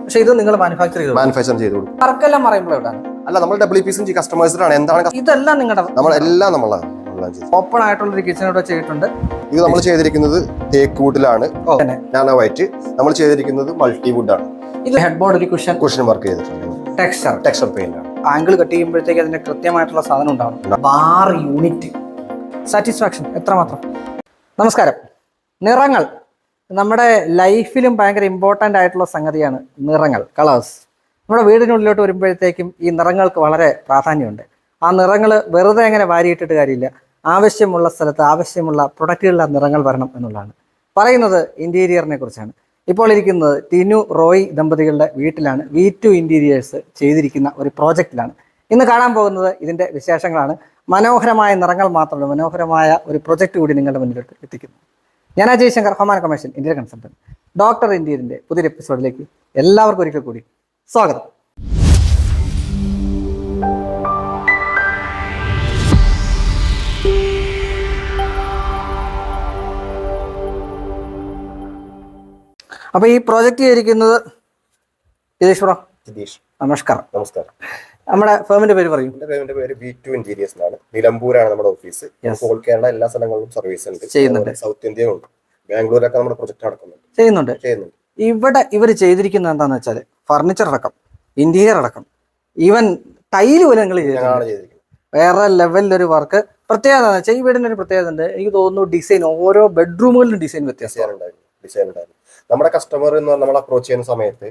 പക്ഷേ ഇത് നിങ്ങൾ മാനുഫാക്ചർ ചെയ്ത് കൊടുക്കും. വർക്കെല്ലാം പറയുമ്പോഴാണ് അല്ല, നമ്മൾ WPC കസ്റ്റമൈസ്ഡ് ആണ്. എന്താണ് ഇതെല്ലാം നിങ്ങളുടെ നമ്മളെല്ലാം നമ്മളാണ് ഓപ്പൺ ആയിട്ടുള്ള ഒരു കിച്ചൺ ഇവിടെ ചെയ്തിട്ടുണ്ട്. ഇത് നമ്മൾ ചെയ്തിരിക്കുന്നത് തേക്ക് വുഡിലാണ്, നാനോ വൈറ്റ്. നമ്മൾ ചെയ്തിരിക്കുന്നത് മൾട്ടി വുഡ് ആണ്. ഇത് ഹെഡ് ബോർഡ് ഒരു കുഷൻ വർക്ക് ചെയ്തിട്ടുണ്ട്. ടെക്സ്ചർ പെയിന്റ് ആണ്. ആംഗിൾ കട്ട് ചെയ്യുമ്പോഴത്തേക്ക് അതിന്റെ കൃത്യമായിട്ടുള്ള സാധനം ഉണ്ടാവും. ബാർ യൂണിറ്റ് സാറ്റിസ്ഫാക്ഷൻ എത്രമാത്രം. നമസ്കാരം. നിറങ്ങൾ നമ്മുടെ ലൈഫിലും ഭയങ്കര ഇമ്പോർട്ടൻ്റ് ആയിട്ടുള്ള സംഗതിയാണ് നിറങ്ങൾ, കളേഴ്സ്. നമ്മുടെ വീടിനുള്ളിലോട്ട് വരുമ്പോഴത്തേക്കും ഈ നിറങ്ങൾക്ക് വളരെ പ്രാധാന്യമുണ്ട്. ആ നിറങ്ങൾ വെറുതെ എങ്ങനെ വാരിയിട്ടിട്ട് കാര്യമില്ല. ആവശ്യമുള്ള സ്ഥലത്ത് ആവശ്യമുള്ള പ്രൊഡക്റ്റുകളിൽ ആ നിറങ്ങൾ വരണം എന്നുള്ളതാണ്. പറയുന്നത് ഇൻറ്റീരിയറിനെ കുറിച്ചാണ്. ഇപ്പോൾ ഇരിക്കുന്നത് ടിനു റോയ് ദമ്പതികളുടെ വീട്ടിലാണ്. V2 ഇൻറ്റീരിയേഴ്സ് ചെയ്തിരിക്കുന്ന ഒരു പ്രോജക്റ്റിലാണ് ഇന്ന് കാണാൻ പോകുന്നത്. ഇതിൻ്റെ വിശേഷങ്ങളാണ്. മനോഹരമായ നിറങ്ങൾ മാത്രമല്ല, മനോഹരമായ ഒരു പ്രൊജക്റ്റ് കൂടി നിങ്ങളുടെ മുന്നിലോട്ട് എത്തിക്കുന്നു. ഞാൻ അജയ് ശങ്കർ, ഹൊമാൻ കമേഴ്ഷ്യൽ ഇന്റീരിയർ കൺസൾട്ടന്റ്, ഡോക്ടർ ഇന്ത്യൻ്റെ പുതിയൊരു എപ്പിസോഡിലേക്ക് എല്ലാവർക്കും ഒരിക്കൽ കൂടി സ്വാഗതം. അപ്പൊ ഈ പ്രോജക്റ്റ് ചെയ്തിരിക്കുന്നത് നമസ്കാരം. നമ്മുടെ ഫേമിന്റെ പേര് പറയും. എന്റെ പേര് V2 ഇന്റീരിയേഴ്സ് എന്നാണ്. നിലമ്പൂരാണ് നമ്മുടെ ഓഫീസ്. ഓൾ കേരള എല്ലാ സ്ഥലങ്ങളിലും സർവീസ് ഉണ്ട്, ചെയ്യുന്നുണ്ട്. സൗത്ത് ഇന്ത്യ ഉണ്ട്, ബാംഗ്ലൂരൊക്കെ നമ്മുടെ പ്രൊജക്ട് നടക്കുന്നുണ്ട്, ചെയ്യുന്നുണ്ട്. ഇവിടെ ഇവർ ചെയ്തിരിക്കുന്നത് എന്താണെന്ന് വെച്ചാൽ ഫർണിച്ചർ അടക്കം, ഇന്റീരിയർ അടക്കം, ഈവൻ ടൈല് പോലും നിങ്ങൾ ചെയ്തിരിക്കുന്നത്. വേറെ ലെവലിലൊരു വർക്ക്. പ്രത്യേകത എന്ന് വെച്ചാൽ ഈ വീടിന് ഒരു പ്രത്യേകത ഉണ്ട്. എനിക്ക് തോന്നുന്നു ഡിസൈൻ, ഓരോ ബെഡ്റൂമുകളിലും ഡിസൈൻ വ്യത്യാസം ഉണ്ടായിരുന്നു. നമ്മുടെ കസ്റ്റമർ നമ്മൾ അപ്രോച്ച് ചെയ്യുന്ന സമയത്ത്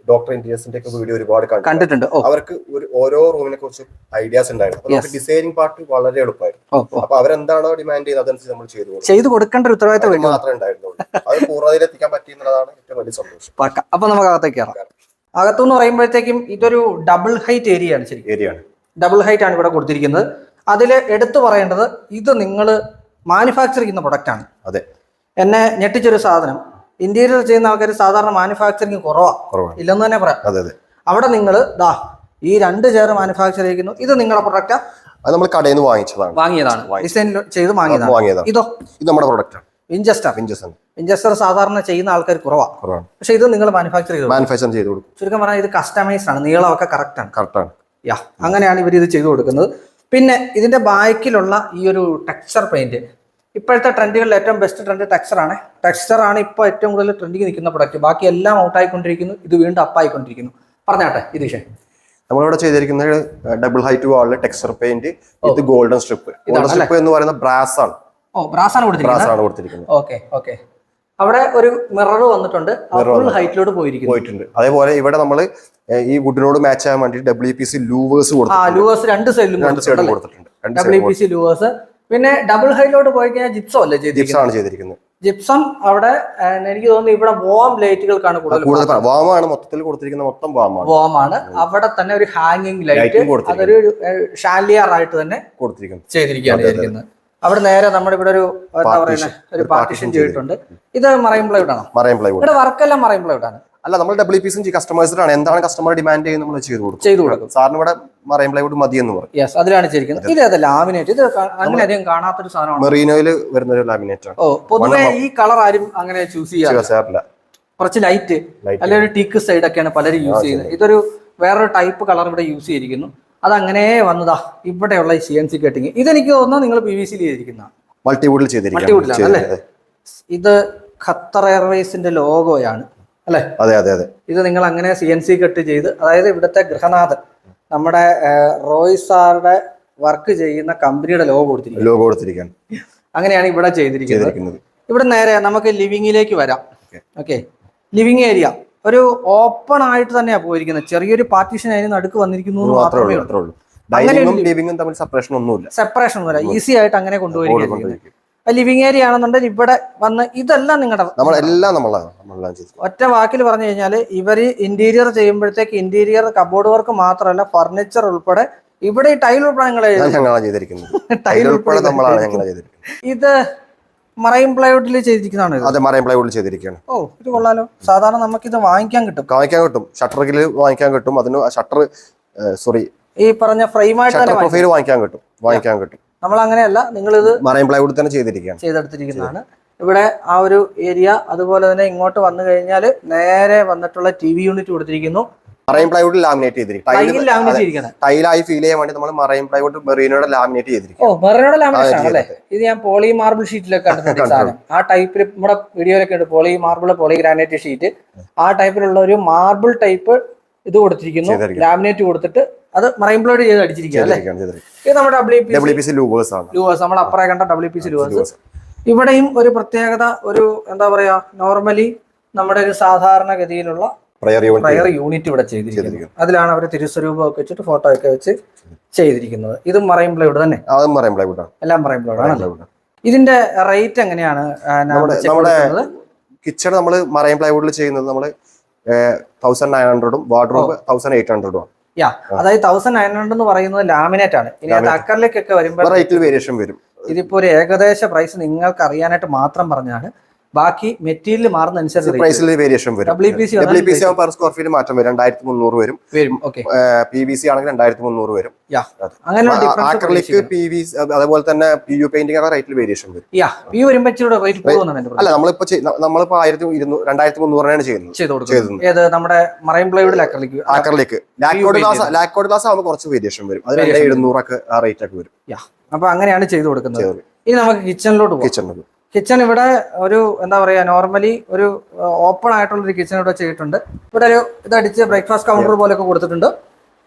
ഡോക്ടർ ഇന്റീരിയേഴ്സിന്റെ ഒക്കെ വീഡിയോ ഒരുപാട് കണ്ടിട്ടുണ്ട്. അവർക്ക് ഓരോ റൂമിനെ കുറിച്ച് ഐഡിയാസ് ഉണ്ടായിരുന്നു. ഡിസൈനിങ് പാർട്ട് വളരെ എളുപ്പമായിരുന്നു. അപ്പൊ അവരെന്താണോ ഡിമാൻഡ് ചെയ്യുന്നത് അതനുസരിച്ച് നമ്മൾ ചെയ്തു കൊടുക്കേണ്ട ഒരു ഉത്തരവാദിത്തം മാത്രമേ ഉണ്ടായിരുന്നുള്ളൂ. അത് പൂർണ്ണതയിലെത്തിക്കാൻ പറ്റിയെന്നുള്ളതാണ് ഏറ്റവും വലിയ സന്തോഷം. അപ്പൊ നമുക്ക് അകത്തേക്ക് കയറാം. അകത്തുനിന്ന് പറയുമ്പോഴത്തേക്കും ഇതൊരു ഡബിൾ ഹൈറ്റ് ഏരിയ ആണ്. ശരിയാണ്, ഡബിൾ ഹൈറ്റ് ആണ് ഇവിടെ കൊടുത്തിരിക്കുന്നത്. അതിൽ എടുത്തു പറയേണ്ടത്, ഇത് നിങ്ങൾ മാനുഫാക്ചർ ചെയ്യുന്ന പ്രൊഡക്റ്റ് ആണ്. അതെ, എന്നെ ഞെട്ടിച്ചൊരു സാധനം, ഇന്റീരിയർ ചെയ്യുന്ന ആൾക്കാർ സാധാരണ മാനുഫാക്ചറിങ് കുറവാണ്, ഇല്ലെന്ന് തന്നെ പറയാം. അവിടെ നിങ്ങൾ ഈ 2 ചെയർ മാനുഫാക്ചർ ചെയ്യുന്നു. ഇത് നിങ്ങളുടെ പ്രൊഡക്റ്റാ? അത് നമ്മൾ കടയിൽ നിന്ന് വാങ്ങിയതാണ്, ഡിസൈൻ ചെയ്ത് വാങ്ങിയതാണ്. ഇതോ? ഇത് നമ്മുടെ പ്രൊഡക്റ്റ് വിഞ്ചസ്റ്റർ സാധാരണ ചെയ്യുന്ന ആൾക്കാർ കുറവാണ്. പക്ഷെ ഇത് നിങ്ങൾ മാനുഫാക്ചർ ചെയ്ത് കൊടുക്കും. ചുരുക്കം പറഞ്ഞാൽ ഇത് കസ്റ്റമൈസ്ഡ് ആണ്, നീളമൊക്കെ കറക്റ്റ് ആണ്. അങ്ങനെയാണ് ഇവർ ഇത് ചെയ്തു കൊടുക്കുന്നത്. പിന്നെ ഇതിന്റെ ബാക്കിലുള്ള ഈ ഒരു ടെക്സ്ചർ പെയിന്റ്, ഇപ്പോഴത്തെ ട്രെൻഡുകളിൽ ഏറ്റവും ബെസ്റ്റ് ട്രെൻഡ് ടെക്സ്ചർ ആണ് ഇപ്പോൾ ഏറ്റവും കൂടുതൽ ട്രെൻഡിങ് നിൽക്കുന്ന പ്രൊഡക്റ്റ്. ബാക്കി എല്ലാം ഔട്ടായിക്കൊണ്ടിരിക്കുന്നു, ഇത് വീണ്ടും അപ്പായിക്കൊണ്ടിരിക്കുന്നു. പറഞ്ഞാട്ടെ ഇതീഷേ. നമ്മളിവിടെ ചെയ്തിരിക്കുന്നത് ഡബിൾ ഹൈറ്റ് വാളില് ടെക്സ്ചർ പെയിന്റ്. ഇത് ഗോൾഡൻ സ്ട്രിപ്പ് എന്ന് പറയുന്ന ബ്രാസ് ആണ്. ബ്രാസ് ആണ് കൊടുത്തിരിക്കുന്നത്. ഓക്കെ. അവിടെ ഒരു മിറർ വന്നിട്ടുണ്ട്, ഫുൾ ഹൈറ്റിലോട്ട് പോയിട്ടുണ്ട്. അതേപോലെ ഇവിടെ നമ്മൾ ഈ വുഡിനോട് മാച്ച് ആവാൻ വേണ്ടി WPC ലൂവേഴ്സ് ലൂവേഴ്സ് 2 സൈഡിലും കൊടുത്തിട്ടുണ്ട്. WPC louvres. പിന്നെ ഡബിൾ ഹൈറ്റിലോട്ട് പോയി കഴിഞ്ഞാൽ ജിപ്സം അല്ലേ ചെയ്തിരിക്കുന്നത്? ജിപ്സം അവിടെ എനിക്ക് തോന്നുന്നു ഇവിടെ വാം ലൈറ്റുകൾക്കാണ് കൂടുതൽ. വാമാണ് മൊത്തത്തിൽ കൊടുത്തിരിക്കുന്നത്, മൊത്തം വാമാണ്. അവിടെ തന്നെ ഒരു ഹാങ്ങിങ് ലൈറ്റ്, അതൊരു ഷാലിയർ ആയിട്ട് തന്നെ ചെയ്തിരിക്കുകയാണ്. അവിടെ നേരെ നമ്മുടെ ഇവിടെ ഒരു എന്താ പറയുന്നത്, ഒരു പാർട്ടീഷൻ ചെയ്തിട്ടുണ്ട്. ഇത് മറൈൻ പ്ലൈവുഡ് ആണോ? ഇവിടെ വർക്കെല്ലാം മറൈൻ പ്ലൈവുഡ് ആണ്. അല്ല, നമ്മൾ WPC കസ്റ്റമൈസ്ഡ് ആണ്. എന്താണ് കസ്റ്റമർ ഡിമാൻഡ് ചെയ്യുന്നത് നമ്മൾ ചെയ്തു കൊടുക്കും. സാറിന് ഇവിടെ മറൈൻ പ്ലൈവുഡ് മതി എന്ന് പറയും. യെസ്, അതിലാണ് ചെയ്തിരിക്കുന്നത്. ഇത് ലാമിനേറ്റ്, ഇത് അങ്ങനെ അധികം കാണാത്തൊരു സാധനമാണ്. മെറീനോയിൽ വരുന്ന ഒരു ലാമിനേറ്റ് ആണ്. പൊതുവെ ഈ കളർ ആരും അങ്ങനെ ചൂസ് ചെയ്യാറില്ല. കുറച്ച് ലൈറ്റ് അല്ലെങ്കിൽ ഒരു ടീക്ക് സൈഡ് ഒക്കെയാണ് പലരും യൂസ് ചെയ്യുന്നത്. ഇതൊരു വേറൊരു ടൈപ്പ് കളർ ഇവിടെ യൂസ് ചെയ്തിരിക്കുന്നു. അതങ്ങനെ വന്നതാ ഇവിടെയുള്ള ഈ CNC കട്ടിങ്. ഇതെനിക്ക് തോന്നുന്നു നിങ്ങൾ PVC ചെയ്തിരിക്കുന്ന മൾട്ടിവുഡിൽ ചെയ്തിരിക്കുന്നത്. ഇത് ഖത്തർ എയർവേസിന്റെ ലോഗോയാണ് അല്ലെ? അതെ. ഇത് നിങ്ങൾ അങ്ങനെ CNC കട്ട് ചെയ്ത്, അതായത് ഇവിടുത്തെ ഗൃഹനാഥൻ നമ്മുടെ റോയ് സാറുടെ വർക്ക് ചെയ്യുന്ന കമ്പനിയുടെ ലോഗോ കൊടുത്തിരിക്കുകയാണ്. അങ്ങനെയാണ് ഇവിടെ ചെയ്തിരിക്കുന്നത്. ഇവിടെ നേരെ നമുക്ക് ലിവിങ്ങിലേക്ക് വരാം. ഓക്കെ, ലിവിങ് ഏരിയ ഒരു ഓപ്പൺ ആയിട്ട് തന്നെയാണ് പോയിരിക്കുന്നത്. ചെറിയൊരു പാർട്ടീഷൻ അതിന് നടുക്ക് വന്നിരിക്കുന്നു മാത്രമേ ഉള്ളൂ. സെപ്പറേഷൻ ഒന്നുമില്ല, ഈസി ആയിട്ട് അങ്ങനെ കൊണ്ടുപോയിരിക്കുന്നത്. ലിവിങ് ഏരിയ ആണെന്നുണ്ടെങ്കിൽ ഇവിടെ വന്ന് ഇതെല്ലാം നിങ്ങളുടെ ഒറ്റ വാക്കിൽ പറഞ്ഞു കഴിഞ്ഞാൽ, ഇവർ ഇന്റീരിയർ ചെയ്യുമ്പോഴത്തേക്ക് ഇന്റീരിയർ കബോർഡ് വർക്ക് മാത്രമല്ല, ഫർണിച്ചർ ഉൾപ്പെടെ ഇവിടെ ഈ ടൈൽ ഉൾപ്പെടെ ഇത് മറൈൻ പ്ലൈവുഡിൽ ചെയ്തിരിക്കുന്നതാണ്. അതെ, മറൈൻ പ്ലൈവുഡിൽ ചെയ്തിരിക്കുകയാണ്. ഇത് കൊള്ളാലോ. സാധാരണ നമുക്ക് ഇത് വാങ്ങിക്കാൻ കിട്ടും. ഷട്ടറിൽ വാങ്ങിക്കാൻ കിട്ടും. അതിന് ഷട്ടർ ഈ പറഞ്ഞ ഫ്രെയിമായിട്ട് വാങ്ങിക്കാൻ കിട്ടും. നമ്മൾ അങ്ങനെയല്ല, നിങ്ങൾ ഇത് മറൈൻ പ്ലൈവുഡ് തന്നെ ചെയ്തെടുത്തിരിക്കുന്നതാണ്. ഇവിടെ ആ ഒരു ഏരിയ, അതുപോലെ തന്നെ ഇങ്ങോട്ട് വന്നു കഴിഞ്ഞാൽ നേരെ വന്നിട്ടുള്ള TV യൂണിറ്റ് കൊടുത്തിരിക്കുന്നു. മറൈൻ പ്ലൈവുഡ് ലാമിനേറ്റ് ചെയ്തിരിക്കും. ടൈലായി ഫീൽ ചെയ്യാൻ വേണ്ടി നമ്മൾ മറൈൻ പ്ലൈവുഡ് മെറീനോടെ ലാമിനേറ്റ് ചെയ്തിരിക്കും. ഓ, മെറീനോടെ ലാമിനേഷൻ ആണല്ലേ? ഇത് ഞാൻ പോളി മാർബിൾ ഷീറ്റിലൊക്കെ കണ്ടിട്ടുണ്ട് സാധനം. ആ ടൈപ്പിൽ നമ്മുടെ വീഡിയോയിലൊക്കെ ഉണ്ട്, poly marble, poly granite sheet. ആ ടൈപ്പിലുള്ള ഒരു മാർബിൾ ടൈപ്പ് ഇത് കൊടുത്തിരിക്കുന്നു, ലാമിനേറ്റ് കൊടുത്തിട്ട് അത് മറൈൻ പ്ലൈവുഡ് ചെയ്ത് അടിച്ചിരിക്കുക അല്ലേ? ഇത് നമ്മുടെ WPC ലൂവേഴ്സ് ആണ്. നമ്മൾ അപ്പുറേ കണ്ട WPC ലൂവേഴ്സ്. ഇവിടെയും ഒരു പ്രത്യേകത, ഒരു എന്താ പറയാ, നോർമലി നമ്മുടെ ഒരു സാധാരണഗതിയിലുള്ള പ്രയർ യൂണിറ്റ് ഇവിടെ ചെയ്തിരിക്കുന്നു. അതിലാണ് അവർ തിരുസ്വരൂപമൊക്കെ വെച്ചിട്ട് ഫോട്ടോ ഒക്കെ വെച്ച് ചെയ്തിരിക്കുന്നത്. ഇതും മറൈൻ പ്ലൈവുഡ് തന്നെ, എല്ലാം മറൈൻ പ്ലൈവുഡ് ആണ്. ഇതിന്റെ റേറ്റ് എങ്ങനെയാണ്? നമ്മുടെ കിച്ചൺ നമ്മൾ മറൈൻ പ്ലൈവുഡിൽ ചെയ്യുന്നത് നമ്മൾ 1900 വാർഡ്രോബ് 1800 ആണ്. അതായത് 1900 എന്ന് പറയുന്നത് ലാമിനേറ്റ് ആണ്. ഇനി അത് അക്കറിലേക്കൊക്കെ വരുമ്പോൾ റേറ്റിൽ വേരിയേഷൻ വരും. ഇതിപ്പോ ഒരു ഏകദേശ പ്രൈസ് നിങ്ങൾക്ക് അറിയാനായിട്ട് മാത്രം പറഞ്ഞാണ്. ബാക്കി മെറ്റീരിയൽ മാറുന്നതനുസരിച്ച് പ്രൈസിൽ വേരിയേഷൻ വരും. WPC പെർ സ്ക്വയർ ഫീറ്റ് മാറ്റം വരും. 2300 വരും. PVC ആണെങ്കിൽ 2300 വരും. അക്രിലിക്, PVC അതുപോലെ തന്നെ PU പെയിന്റിംഗ് ഒക്കെ റേറ്റിൽ വേരിയേഷൻ വരും. അല്ല, നമ്മളിപ്പോ 2300 ചെയ്യുന്നത്. നമ്മുടെ മറൈൻ പ്ലൈവുഡിൽ അക്രിലിക് ലാക്കോഡ് ഗ്ലാസ് ആവുമ്പോൾ കുറച്ച് വേരിയേഷൻ വരും. അത് 2700 ഒക്കെ ആ റേറ്റ് ഒക്കെ വരും. അപ്പൊ അങ്ങനെയാണ് ചെയ്തു കൊടുക്കുന്നത്. ഇനി നമുക്ക് കിച്ചണിലോട്ട് പോകാം. കിച്ചൺ ഇവിടെ ഒരു എന്താ പറയാ, നോർമലി ഒരു ഓപ്പൺ ആയിട്ടുള്ള ഒരു കിച്ചൺ ഇവിടെ ചെയ്തിട്ടുണ്ട്. ഇവിടെ ഒരു ഇതടിച്ച് ബ്രേക്ക്ഫാസ്റ്റ് കൗണ്ടർ പോലെയൊക്കെ കൊടുത്തിട്ടുണ്ട്.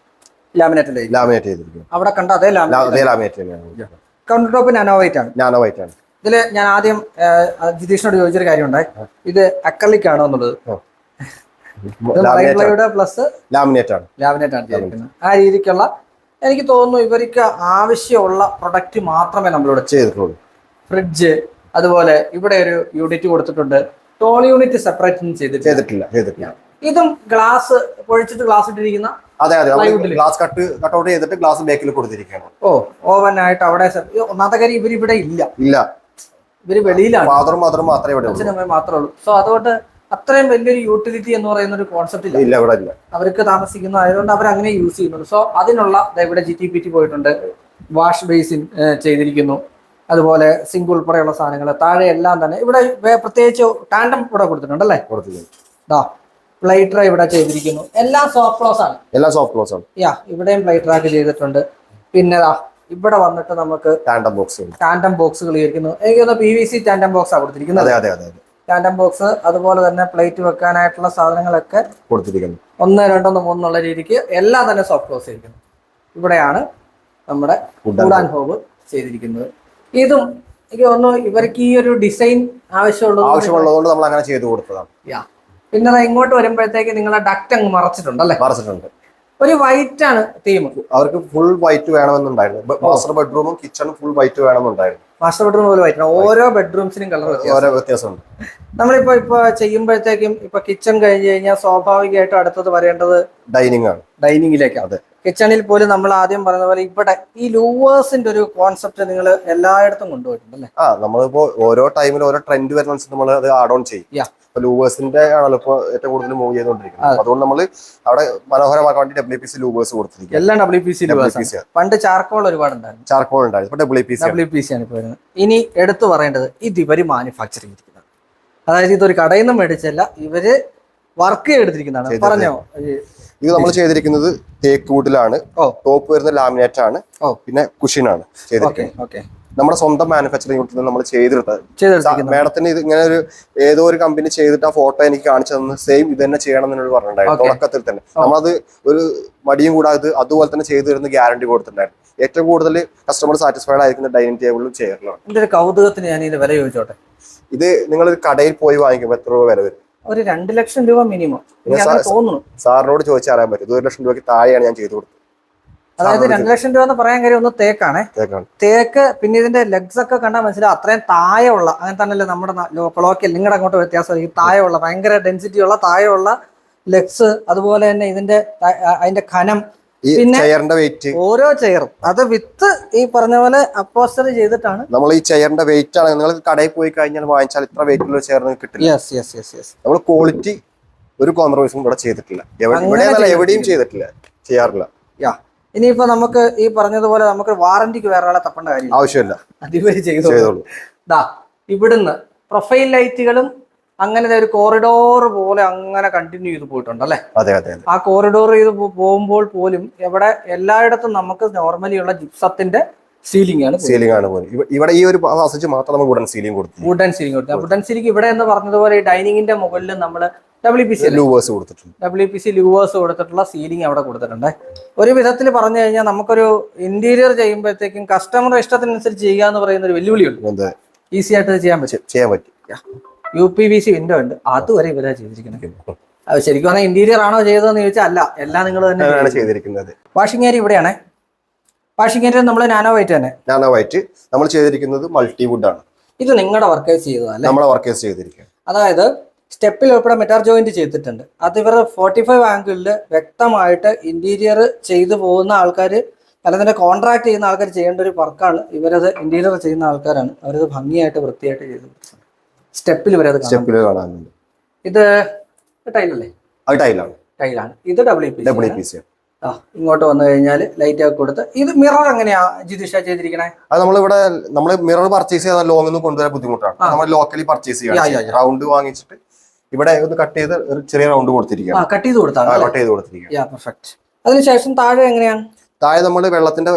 ലാമിനേറ്റ് അവിടെ കണ്ട അതേ laminate. Counter top nano white ആണ്. ഇതില് ഞാൻ ആദ്യം ജിതീഷിനോട് ചോദിച്ചൊരു കാര്യം ഉണ്ടായി, ഇത് അക്രലിക് ആണോ എന്നുള്ളത്. പ്ലസ് ലാമിനേറ്റ് ആണ് ചെയ്തിരിക്കുന്നത്. ആ രീതിക്കുള്ള, എനിക്ക് തോന്നുന്നു ഇവർക്ക് ആവശ്യമുള്ള പ്രൊഡക്റ്റ് മാത്രമേ നമ്മളിവിടെ ചെയ്തിട്ടുള്ളൂ. ഫ്രിഡ്ജ്, അതുപോലെ ഇവിടെ ഒരു യൂണിറ്റ് കൊടുത്തിട്ടുണ്ട്. ടോൾ യൂണിറ്റ് സെപ്പറേറ്റ് ചെയ്തിട്ടില്ല. ഇതും ഗ്ലാസ് പൊഴിച്ചിട്ട് ഗ്ലാസ് ഇട്ടിരിക്കുന്ന, ഗ്ലാസ് കട്ട് ഔട്ട് ചെയ്തിട്ട് ഗ്ലാസ് ബേക്കിൽ കൊടുത്തിരിക്കുകയാണ്. ഓവൻ ആയിട്ട് അവിടെ. ഒന്നാമത്തെ കാര്യം ഇവരിവിടെ ഇല്ല, ഇവര് വെളിയിലാണ്, മാത്രമേ ഉള്ളൂ. സോ അതുകൊണ്ട് അത്രയും വലിയൊരു യൂട്ടിലിറ്റി എന്ന് പറയുന്ന ഒരു കോൺസെപ്റ്റ് ഇല്ല അവർക്ക് താമസിക്കുന്ന, ആയതുകൊണ്ട് അവർ അങ്ങനെ യൂസ് ചെയ്യുന്നുണ്ട്. സോ അതിനുള്ള ഇവിടെ GTPT പോയിട്ടുണ്ട്. വാഷ് ബേസിൻ ചെയ്തിരിക്കുന്നു, അതുപോലെ സിങ്ക് ഉൾപ്പെടെയുള്ള സാധനങ്ങൾ താഴെ എല്ലാം തന്നെ. ഇവിടെ പ്രത്യേകിച്ച് ടാൻഡം ഇവിടെ കൊടുത്തിട്ടുണ്ടല്ലേ? പ്ലേറ്റ് ട്രേ ഇവിടെ ചെയ്തിരിക്കുന്നു. എല്ലാം സോഫ്റ്റ് ക്ലോസ് ആണ്. ഇവിടെയും പ്ലേറ്റ് റാക്ക് ചെയ്തിട്ടുണ്ട്. പിന്നെ ഇവിടെ വന്നിട്ട് നമുക്ക് ടാൻഡം ബോക്സുകൾ ഇരിക്കുന്നു. എനിക്ക് തോന്നുന്നു PVC ടാൻഡം ബോക്സ് ആണ് കൊടുത്തിരിക്കുന്നത്. ടാൻഡം ബോക്സ്, അതുപോലെ തന്നെ പ്ലേറ്റ് വെക്കാനായിട്ടുള്ള സാധനങ്ങളൊക്കെ കൊടുത്തിരിക്കുന്നു. 1, 2, 3 എന്നുള്ള രീതിക്ക് എല്ലാം തന്നെ സോഫ്റ്റ് ക്ലോസ് ചെയ്തിരിക്കുന്നു. ഇവിടെയാണ് നമ്മുടെ ഫുഡ് ആൻഡ് ഹോബ് ചെയ്തിരിക്കുന്നത്. ഇതും എനിക്ക് തോന്നുന്നു ഇവർക്ക് ഈ ഒരു ഡിസൈൻ ആവശ്യമുള്ളതുകൊണ്ട് നമ്മൾ അങ്ങനെ ചെയ്തു കൊടുത്തതാണ്. പിന്നെ ഇങ്ങോട്ട് വരുമ്പോഴത്തേക്ക് നിങ്ങളെ ഡക്റ്റ് അങ്ങ് മറച്ചിട്ടുണ്ട്. ഒരു വൈറ്റ് ആണ് തീം. അവർക്ക് ഫുൾ വൈറ്റ് വേണമെന്നുണ്ടായിരുന്നു. മാസ്റ്റർ ബെഡ്റൂമും കിച്ചണും ഫുൾ വൈറ്റ് വേണമെന്നുണ്ടായിരുന്നു. മാസ്റ്റർ ബെഡ്റൂം പോലെ വൈറ്റ് ആണ്. ഓരോ ബെഡ്റൂംസിനും കളർ വ്യത്യാസമുണ്ട്. ഇപ്പൊ ചെയ്യുമ്പോഴത്തേക്കും ഇപ്പൊ കിച്ചൺ കഴിഞ്ഞ് കഴിഞ്ഞാൽ സ്വാഭാവികമായിട്ടും അടുത്തത് വരേണ്ടത് ഡൈനിങ്ങിലേക്കാണ്. കിച്ചണിൽ പോലും നമ്മൾ ആദ്യം പറഞ്ഞ പോലെ ഇവിടെ ഈ ലൂവേഴ്സിന്റെ ഒരു കോൺസെപ്റ്റ് നിങ്ങൾ എല്ലായിടത്തും കൊണ്ടുപോയിട്ടുണ്ടല്ലേ? നമ്മളിപ്പോ ഓരോ ടൈമിൽ ഓരോ ട്രെൻഡ് വരുന്ന നമ്മൾ അത് ആഡ് ഓൺ ചെയ്യും. ലൂവേഴ്സിന്റെ ആണല്ലോ ഇപ്പൊ ഏറ്റവും കൂടുതൽ മൂവ് ചെയ്തുകൊണ്ടിരിക്കുന്നത്. അതുകൊണ്ട് നമ്മൾ അവിടെ മനോഹരമാക്കാൻ വേണ്ടി WPC ലൂവേഴ്സ് കൊടുത്തിരിക്കും. എല്ലാം WPC. പണ്ട് ചാർക്കോൾ ഒരുപാടുണ്ടായിരുന്നു. WPC ആണ് ഇപ്പൊ വരുന്നത്. ഇനി എടുത്തു പറയേണ്ടത്, ഇത് ഇവര് മാനുഫാക്ചർ ചെയ്തിരിക്കുന്നത്. അതായത് ഇതൊരു കടയിൽ നിന്നും മേടിച്ചല്ല, ഇവര് വർക്ക് ചെയ്തെടുത്തിരിക്കുന്നതാണ്. പറഞ്ഞോ, ഇത് നമ്മൾ ചെയ്തിരിക്കുന്നത് തേക്ക് വുഡിലാണ്. ടോപ്പ് വരുന്ന ലാമിനേറ്റ് ആണ്. പിന്നെ കുഷിനാണ് ചെയ്തിരിക്കുന്നത്. നമ്മുടെ സ്വന്തം മാനുഫാക്ചറിംഗ് യൂണിറ്റിൽ നമ്മൾ ചെയ്തെടുത്തത്. മാഡത്തിന് ഇത് ഇങ്ങനെ ഒരു ഏതോ ഒരു കമ്പനി ചെയ്തിട്ട് ആ ഫോട്ടോ എനിക്ക് കാണിച്ചു തന്നു, സെയിം ഇത് തന്നെ ചെയ്യണം എന്നോട് പറഞ്ഞിട്ടുണ്ടായിരുന്നു. തുടക്കത്തിൽ തന്നെ നമ്മളത് ഒരു മടിയും കൂടാതെ അതുപോലെ തന്നെ ചെയ്തു തരുന്ന ഗ്യാരണ്ടി കൊടുത്തിട്ടുണ്ടായിരുന്നു. ഏറ്റവും കൂടുതൽ കസ്റ്റമർ സാറ്റിസ്ഫൈഡ് ആയിരിക്കുന്ന ഡൈനിങ് ടേബിളും ചെയറിലാണ്. എന്റെ ഒരു കൗതുകത്തിന് ഞാൻ ഇതിന്റെ വില ചോദിച്ചോട്ടെ. ഇത് നിങ്ങൾ കടയിൽ പോയി വാങ്ങിക്കുമ്പോൾ എത്ര രൂപ വില വരും? ഒരു 2 ലക്ഷം രൂപ മിനിമം തോന്നുന്നു. സാറിനോട് ചോദിച്ചാൽ അറിയാൻ പറ്റും. 1 ലക്ഷം രൂപയ്ക്ക് താഴെയാണ് ഞാൻ ചെയ്തു കൊടുത്തത്. അതായത് 2 ലക്ഷം രൂപ എന്ന് പറയാൻ കാര്യം ഒന്ന് തേക്കാണ്. തേക്ക് പിന്നെ ഇതിന്റെ ലെഗ്സ് ഒക്കെ കണ്ടാൽ മനസ്സിലാവും അത്രയും താഴെയുള്ള, അങ്ങനെ തന്നെയല്ലേ നമ്മുടെ കൊളോക്കിയൽ നിങ്ങളുടെ അങ്ങോട്ട് വ്യത്യാസമായിരിക്കും. താഴെയുള്ള ഭയങ്കര ഡെൻസിറ്റി ഉള്ള താഴെയുള്ള ലെഗ്സ്, അതുപോലെ തന്നെ അതിന്റെ ഖനം, പിന്നെ ഓരോ ചെയറും അത് വിത്ത് ഈ പറഞ്ഞ പോലെ അപ്പോസ്റ്റർ ചെയ്തിട്ടാണ്. നമ്മൾ ഈ ചെയറിന്റെ വെയിറ്റ് ആണ് നിങ്ങൾ കടയിൽ പോയി കഴിഞ്ഞാൽ വാങ്ങിച്ചാൽ ഇത്ര വെയിറ്റ് ഉള്ള ചെയർ കിട്ടില്ല. നമ്മൾ ക്വാളിറ്റി ഒരു കോംപ്രമൈസും ഇവിടെ ചെയ്തിട്ടില്ല. എവിടെയും ചെയ്യാറില്ല. ഇനിയിപ്പോ നമുക്ക് ഈ പറഞ്ഞതുപോലെ നമുക്ക് വാറന്റിക്ക് വേറെ ആളെ തപ്പേണ്ട കാര്യം ആവശ്യമില്ല. അതിവര് ചെയ്തോളൂ. ഇവിടുന്ന് പ്രൊഫൈൽ ലൈറ്റുകളും അങ്ങനെ ഒരു കോറിഡോർ പോലെ അങ്ങനെ കണ്ടിന്യൂ ചെയ്ത് പോയിട്ടുണ്ട് അല്ലേ? അതെ അതെ അതെ. ആ കോറിഡോർ ചെയ്ത് പോകുമ്പോൾ പോലും ഇവിടെ എല്ലായിടത്തും നമുക്ക് നോർമലി ഉള്ള ജിപ്സത്തിന്റെ സീലിംഗ് ആണ് പോലും. ഇവിടെ ഈ ഒരു പാസേജ് മാത്രം നമ്മൾ വുഡൻ സീലിംഗ് കൊടുത്തു. വുഡൻ സീലിംഗ് ഇവിടെ എന്ന് പറഞ്ഞതുപോലെ ഈ ഡൈനിങ്ങിന്റെ മുകളിൽ നമ്മൾ WPC ലൂവേഴ്സ് കൊടുത്തിട്ടുള്ള സീലിംഗ് അവിടെ കൊടുത്തിട്ടുണ്ട്. ഒരു വിധത്തിൽ പറഞ്ഞു കഴിഞ്ഞാൽ നമുക്കൊരു ഇന്റീരിയർ ചെയ്യുമ്പോഴത്തേക്കും കസ്റ്റമറുടെ ഇഷ്ടത്തിനനുസരിച്ച് ചെയ്യുക എന്ന് പറയുന്ന ഒരു വെല്ലുവിളിയുണ്ട്. ഈസി ആയിട്ട് ചെയ്യാൻ പറ്റും. UPVC വിൻഡോ ഉണ്ട്, അതുവരെ ഇവരാ ചെയ്തിരിക്കുന്നത്. ശരിക്കും പറഞ്ഞാൽ ഇന്റീരിയർ ആണോ ചെയ്തതെന്ന് ചോദിച്ചാൽ അല്ല, എല്ലാം നിങ്ങൾ തന്നെ ചെയ്തിരിക്കുന്നത്. വാഷിംഗ് ഏരിയ ഇവിടെയാണ്. വാഷിംഗ് ഏരിയ നമ്മൾ നാനോ വൈറ്റ് തന്നെ. നാനോ വൈറ്റ് നമ്മൾ ചെയ്തിരിക്കുന്നത് മൾട്ടിവുഡ് ആണ്. ഇത് നിങ്ങളുടെ വർക്കേഴ്സ് ചെയ്തതല്ലേ? നമ്മളെ വർക്കേഴ്സ് ചെയ്തിരിക്കുക. അതായത് സ്റ്റെപ്പിൽ ഉൾപ്പെടെ മെറ്റാർ ജോയിന്റ് ചെയ്തിട്ടുണ്ട്. അത് ഇവർ 45 ആംഗിളിൽ വ്യക്തമായിട്ട് ഇന്റീരിയർ ചെയ്തു പോകുന്ന ആൾക്കാർ, അല്ലെങ്കിൽ കോൺട്രാക്ട് ചെയ്യുന്ന ആൾക്കാർ ചെയ്യേണ്ട ഒരു വർക്കാണ്. ഇവരത് ഇന്റീരിയർ ചെയ്യുന്ന ആൾക്കാരാണ്, അവരത് ഭംഗിയായിട്ട് വൃത്തിയായിട്ട് ചെയ്തു. സ്റ്റെപ്പിൽ ഇവരത് കാണാനുണ്ട്. ഇത് ടൈലല്ലേ? ടൈലാണ്. ഇത് WPC. ഇങ്ങോട്ട് വന്നു കഴിഞ്ഞാൽ ലൈറ്റ് ഒക്കെ കൊടുത്ത് ഇത് മിറർ എങ്ങനെയാ ജിതിഷ ചെയ്തിരിക്കണേ? അത് നമ്മള് മിറർ പർച്ചേസ് ചെയ്യാൻ ലോങ് ഒന്നും കൊണ്ടുവരാൻ ബുദ്ധിമുട്ടാണ്. നമ്മൾ ലോക്കലി പർച്ചേസ് ചെയ്യാം. റൗണ്ട് വാങ്ങിച്ചിട്ട് ഇവിടെ ഒന്ന് കട്ട് ചെയ്ത് ഒരു ചെറിയ റൗണ്ട് കൊടുത്തിരിക്കുകയാണ്. കട്ട് ചെയ്ത് കൊടുത്തിരിക്കുകയാണ്. അതിനുശേഷം താഴെ എങ്ങനെയാണ്? താഴെ നമ്മൾ വെള്ളത്തിന്റെ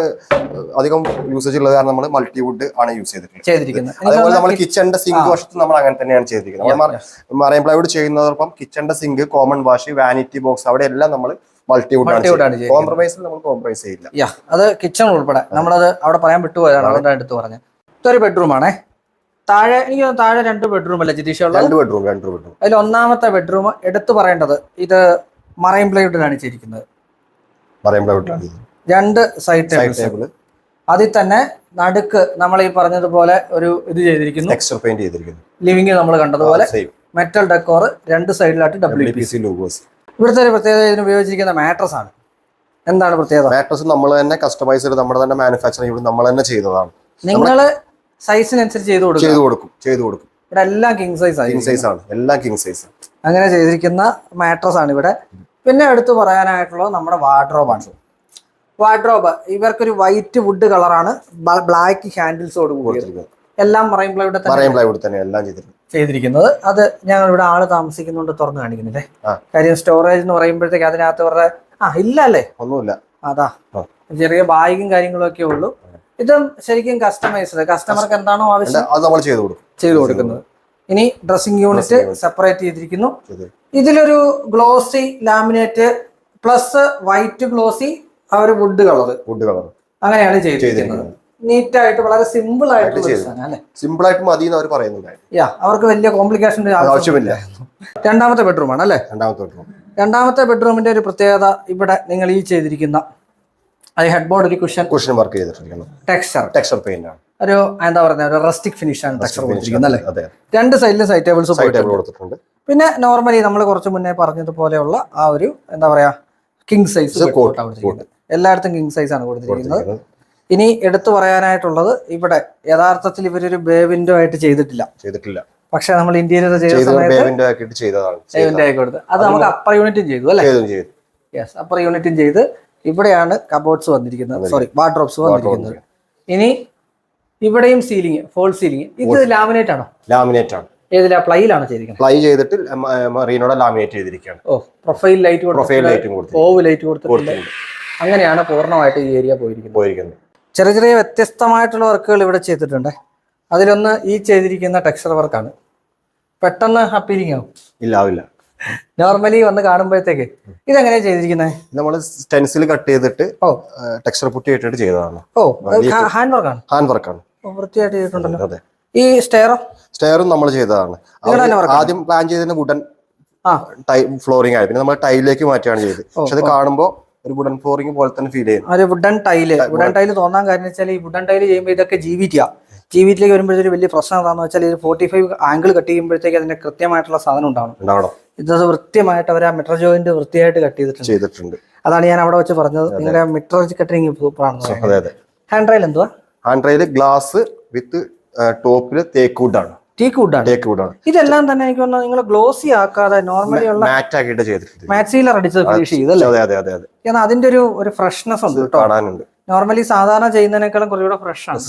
അധികം യൂസേജ് ഉള്ളത് കാരണം നമ്മൾ മൾട്ടിവുഡ് ആണ് യൂസ് ചെയ്തിരിക്കുന്നത്. അതുപോലെ നമ്മൾ കിച്ചന്റെ സിങ്ക് വശത്ത് നമ്മൾ അങ്ങനെ തന്നെയാണ് ചെയ്തിരിക്കുന്നത്. മറൈൻ പ്ലൈവുഡ് ചെയ്യുന്നതോടൊപ്പം കിച്ചന്റെ sink, common wash, vanity box അവിടെ എല്ലാം നമ്മൾ മൾട്ടിവുഡ് ആണ്. കോംപ്രമൈസിൽ നമ്മൾ കോംപ്രമൈസ് ചെയ്യില്ല. അത് കിച്ചൺ ഉൾപ്പെടെ നമ്മളത് അവിടെ പറയാൻ വിട്ടുപോയതാണ്, അതുകൊണ്ട് എടുത്ത് പറഞ്ഞത്. ഇതൊരു ബെഡ്റൂം ആണേ. താഴെ എനിക്ക് താഴെ 2 ബെഡ്റൂം അല്ലേ ജിതീഷ്? 2 ബെഡ്റൂം. അതിൽ ഒന്നാമത്തെ ബെഡ്റൂം എടുത്തു പറയേണ്ടത് ഇത് മറൈൻ പ്ലൈവുഡിലാണ് ചെയ്തിരിക്കുന്നത്. 2 സൈഡ് ടേബിൾ. അതിൽ തന്നെ നടുക്ക് നമ്മൾ ഈ പറഞ്ഞതുപോലെ ഒരു ഇത് ചെയ്തിരിക്കുന്നു. ടെക്സ്ചർ പെയിന്റ് ചെയ്തിരിക്കുന്നു. ലിവിംഗ് നമ്മൾ കണ്ടതുപോലെ മെറ്റൽ ഡെക്കോർ 2 സൈഡിലായിട്ട് WPC ലോഗോസ്. ഇവിടുത്തെ ഒരു പ്രത്യേകത ഇതിന് ഉപയോഗിച്ചിരിക്കുന്ന മാട്രസ് ആണ്. എന്താണ് പ്രത്യേകത? മാട്രസ് നമ്മൾ തന്നെ കസ്റ്റമൈസ് ചെയ്ത് നമ്മുടെ തന്നെ മാനുഫാക്ചറിംഗ് ഇവിടെ നമ്മൾ തന്നെ ചെയ്തതാണ്. നിങ്ങൾ സൈസിനനുസരിച്ച് ചെയ്തു കൊടുക്കും. ഇവിടെ എല്ലാം കിങ് സൈസ് ആണ്. എല്ലാം കിങ് സൈസ് അങ്ങനെ ചെയ്തിരിക്കുന്ന മാട്രസ് ആണ് ഇവിടെ. പിന്നെ എടുത്തു പറയാനായിട്ടുള്ളത് നമ്മുടെ വാർഡ്രോബാണ്. ഇവർക്കൊരു വൈറ്റ് വുഡ് കളറാണ്, ബ്ലാക്ക് ഹാൻഡിൽസോട് കൂടി. എല്ലാം മറൈൻ പ്ലൈവുഡ് തന്നെ എല്ലാം ചെയ്തിരിക്കുന്നത്. അത് ഞങ്ങൾ ഇവിടെ ആള് താമസിക്കുന്നുണ്ട്, തുറന്നു കാണിക്കുന്നില്ലേ? കാര്യം സ്റ്റോറേജ് എന്ന് പറയുമ്പോഴത്തേക്ക് അതിനകത്ത് ഇവരുടെ ഇല്ല അല്ലേ? ഒന്നുമില്ല. അതാ ചെറിയ ബാഗും കാര്യങ്ങളും ഒക്കെ ഉള്ളൂ. ഇതും ശരിക്കും കസ്റ്റമൈസ്ഡ്, കസ്റ്റമർക്ക് എന്താണോ ആവശ്യം അത് നമ്മൾ ചെയ്തു കൊടുക്കുന്നത്. ഇനി ഡ്രസ്സിംഗ് യൂണിറ്റ് സെപ്പറേറ്റ് ചെയ്തിരിക്കുന്നു. ഇതിലൊരു glossy laminate plus white glossy wood colour അങ്ങനെയാണ് ചെയ്തിരിക്കുന്നത്. നീറ്റ് ആയിട്ട് വളരെ സിമ്പിൾ ആയിട്ട് മതി എന്ന് അവർ പറയുന്നുണ്ടായിരുന്നു. അവർക്ക് വലിയ കോംപ്ലിക്കേഷൻ ആവശ്യമില്ല. രണ്ടാമത്തെ ബെഡ്റൂം ആണ് അല്ലേ? രണ്ടാമത്തെ ബെഡ്റൂമിന്റെ ഒരു പ്രത്യേകത ഇവിടെ നിങ്ങൾ ഈ ചെയ്തിരിക്കുന്ന ഹെഡ് ബോർഡ് ഒരു കുഷൻ വർക്ക് ചെയ്തിട്ടുണ്ട്. ടെക്സ്ചർ പെയിന്റ് ആണ്. ഒരു എന്താ പറയുക, ഒരു റസ്റ്റിക് ഫിനിഷ് ആണ് ടെക്സ്ചർ കൊടുത്തിരിക്കുന്നത് അല്ലേ? 2 സൈഡിലും സൈഡ് ടേബിൾസ് കൊടുത്തിട്ടുണ്ട്. പിന്നെ നോർമലി നമ്മൾ കുറച്ച് മുന്നേ പറഞ്ഞതുപോലെയുള്ള ആ ഒരു എന്താ പറയാ കിങ് സൈസ് എല്ലായിടത്തും കിങ് സൈസ് ആണ് കൊടുത്തിരിക്കുന്നത്. ഇനി എടുത്തു പറയാനായിട്ടുള്ളത് ഇവിടെ യഥാർത്ഥത്തിൽ ഇവരൊരു ബേ വിൻഡോ ആയിട്ട് ചെയ്തിട്ടില്ല. പക്ഷെ നമ്മൾ ഇന്റീരിയർ ചെയ്ത സമയത്ത് കൊടുത്ത് അത് നമുക്ക് അപ്പർ യൂണിറ്റും ചെയ്തു അല്ലേ? അപ്പർ യൂണിറ്റും ചെയ്ത് ഇവിടെയാണ് കബോർഡ്സ് വന്നിരിക്കുന്നത്, സോറി വാർഡ്രോബ്സ് വന്നിരിക്കുന്നത്. ഇനി ഇവിടെയും സീലിംഗ്, ഫോൾ സീലിംഗ്. ഇത് ലാമിനേറ്റ് ആണോ? ലാമിനേറ്റ് ആണ്. ഏതിലാ? പ്ലൈയിലാണ് ചെയ്തിരിക്കുന്നത്. പ്ലൈ ചെയ്തിട്ട് മറീനോടെ ലാമിനേറ്റ് ചെയ്തിരിക്കുകയാണ്. പ്രൊഫൈൽ ലൈറ്റ്, ഓവ് ലൈറ്റ് കൊടുത്തിട്ടുണ്ട്. അങ്ങനെയാണ് പൂർണ്ണമായിട്ട് ഈ ഏരിയ പോയിരിക്കുന്നത്. ചെറിയ ചെറിയ വ്യത്യസ്തമായിട്ടുള്ള വർക്കുകൾ ഇവിടെ ചെയ്തിട്ടുണ്ട്. അതിലൊന്ന് ഈ ചെയ്തിരിക്കുന്ന ടെക്സ്ചർ വർക്കാണ്. പെട്ടെന്ന് അപ്പീലിംഗ് ആവും? ഇല്ല. നോർമലി വന്ന് കാണുമ്പോഴത്തേക്ക് ഇതെങ്ങനെയാ ചെയ്തിരിക്കുന്നത്? നമ്മൾ സ്റ്റെൻസിൽ കട്ട് ചെയ്തിട്ട് ടെക്സ്ചർ പുട്ടി ഇട്ടിട്ട് ചെയ്തതാണ്. ഹാൻഡ് വർക്കാണ്. വൃത്തിയായിട്ട് ചെയ്തിട്ടുണ്ടല്ലോ. ഈ സ്റ്റെയറും നമ്മൾ ചെയ്തതാണ്. ആദ്യം പ്ലാൻ ചെയ്തതിന് വുഡൻ ഫ്ലോറിംഗ് ആയി, പിന്നെ നമ്മൾ ടൈലിലേക്ക് മാറ്റുകയാണ് ചെയ്തത്. പക്ഷെ അത് കാണുമ്പോൾ ഒരു വുഡൻ ഫ്ലോറിംഗ് പോലെ തന്നെ ഫീൽ ചെയ്യുന്നു. ഒരു വുഡൻ ടൈല് തോന്നാൻ കാരണം വെച്ചാൽ ഈ വുഡൻ ടൈല് ചെയ്യുമ്പോൾ ഇതൊക്കെ ജീവിറ്റിലേക്ക് വരുമ്പോഴത്തേക്ക് വലിയ പ്രശ്നം എന്താണെന്ന് വെച്ചാൽ ഇത് 45 ആംഗിൾ കട്ട് ചെയ്യുമ്പോഴത്തേക്ക് അതിന്റെ കൃത്യമായിട്ടുള്ള സാധനം ഉണ്ടാവണം. ഇത് വൃത്യമായിട്ട് അവർ ആ മെട്രോ ജോയിന്റ് വൃത്തിയായിട്ട് കട്ട് ചെയ്തിട്ടുണ്ട്. അതാണ് ഞാൻ അവിടെ വെച്ച് പറഞ്ഞത്. നിങ്ങളുടെ മെട്രോ കട്ടിങ് സൂപ്പറാണ്. ഹാൻഡ് റെയിൽ എന്തുവാ? ഹാൻഡ് റെയിൽ ഗ്ലാസ് വിത്ത് ടോപ്പില് തേക്ക് വുഡാണ്. ഇതെല്ലാം തന്നെ എനിക്ക് തോന്നുന്നു നിങ്ങൾ ഗ്ലോസി ആക്കാതെ നോർമലി ഉള്ള മാറ്റ് സീലർ അടിച്ച് ഫിനിഷ് ചെയ്തല്ലേ? അതിന്റെ ഒരു ഫ്രഷ്നെസ് ഉണ്ട് കേട്ടോ. നോർമലി സാധാരണ ചെയ്യുന്നതിനേക്കാളും കുറച്ചുകൂടെ ഫ്രഷ് ആണ്.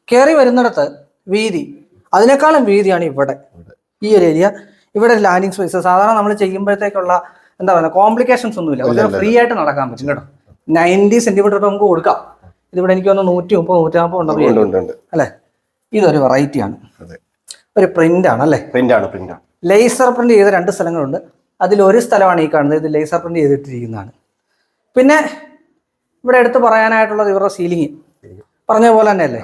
കയറി വരുന്നിടത്ത് വീതി അതിനേക്കാളും വീതിയാണ് ഇവിടെ ഈ ഒരു ഏരിയ. ഇവിടെ ലാൻഡിങ് സ്പേസ് സാധാരണ നമ്മൾ ചെയ്യുമ്പോഴത്തേക്കുള്ള എന്താ പറയുക കോംപ്ലിക്കേഷൻസ് ഒന്നുമില്ല, ഫ്രീ ആയിട്ട് നടക്കാൻ പറ്റും കേട്ടോ. 90 സെന്റിമീറ്റർ നമുക്ക് കൊടുക്കാം. ഇതിവിടെ എനിക്ക് തോന്നുന്നു 130, 140 ഉണ്ടെന്ന് അല്ലേ. ഇതൊരു വെറൈറ്റിയാണ്, ഒരു പ്രിന്റ് ആണ് അല്ലേ. പ്രിന്റ് ലേസർ പ്രിന്റ് ചെയ്ത 2 സ്ഥലങ്ങളുണ്ട്. അതിലൊരു സ്ഥലമാണ് ഈ കാണുന്നത്, ഇത് ലേസർ പ്രിന്റ് ചെയ്തിട്ടിരിക്കുന്നതാണ്. പിന്നെ ഇവിടെ എടുത്ത് പറയാനായിട്ടുള്ളത് ഇവരുടെ സീലിംഗ് പറഞ്ഞ പോലെ തന്നെ അല്ലേ.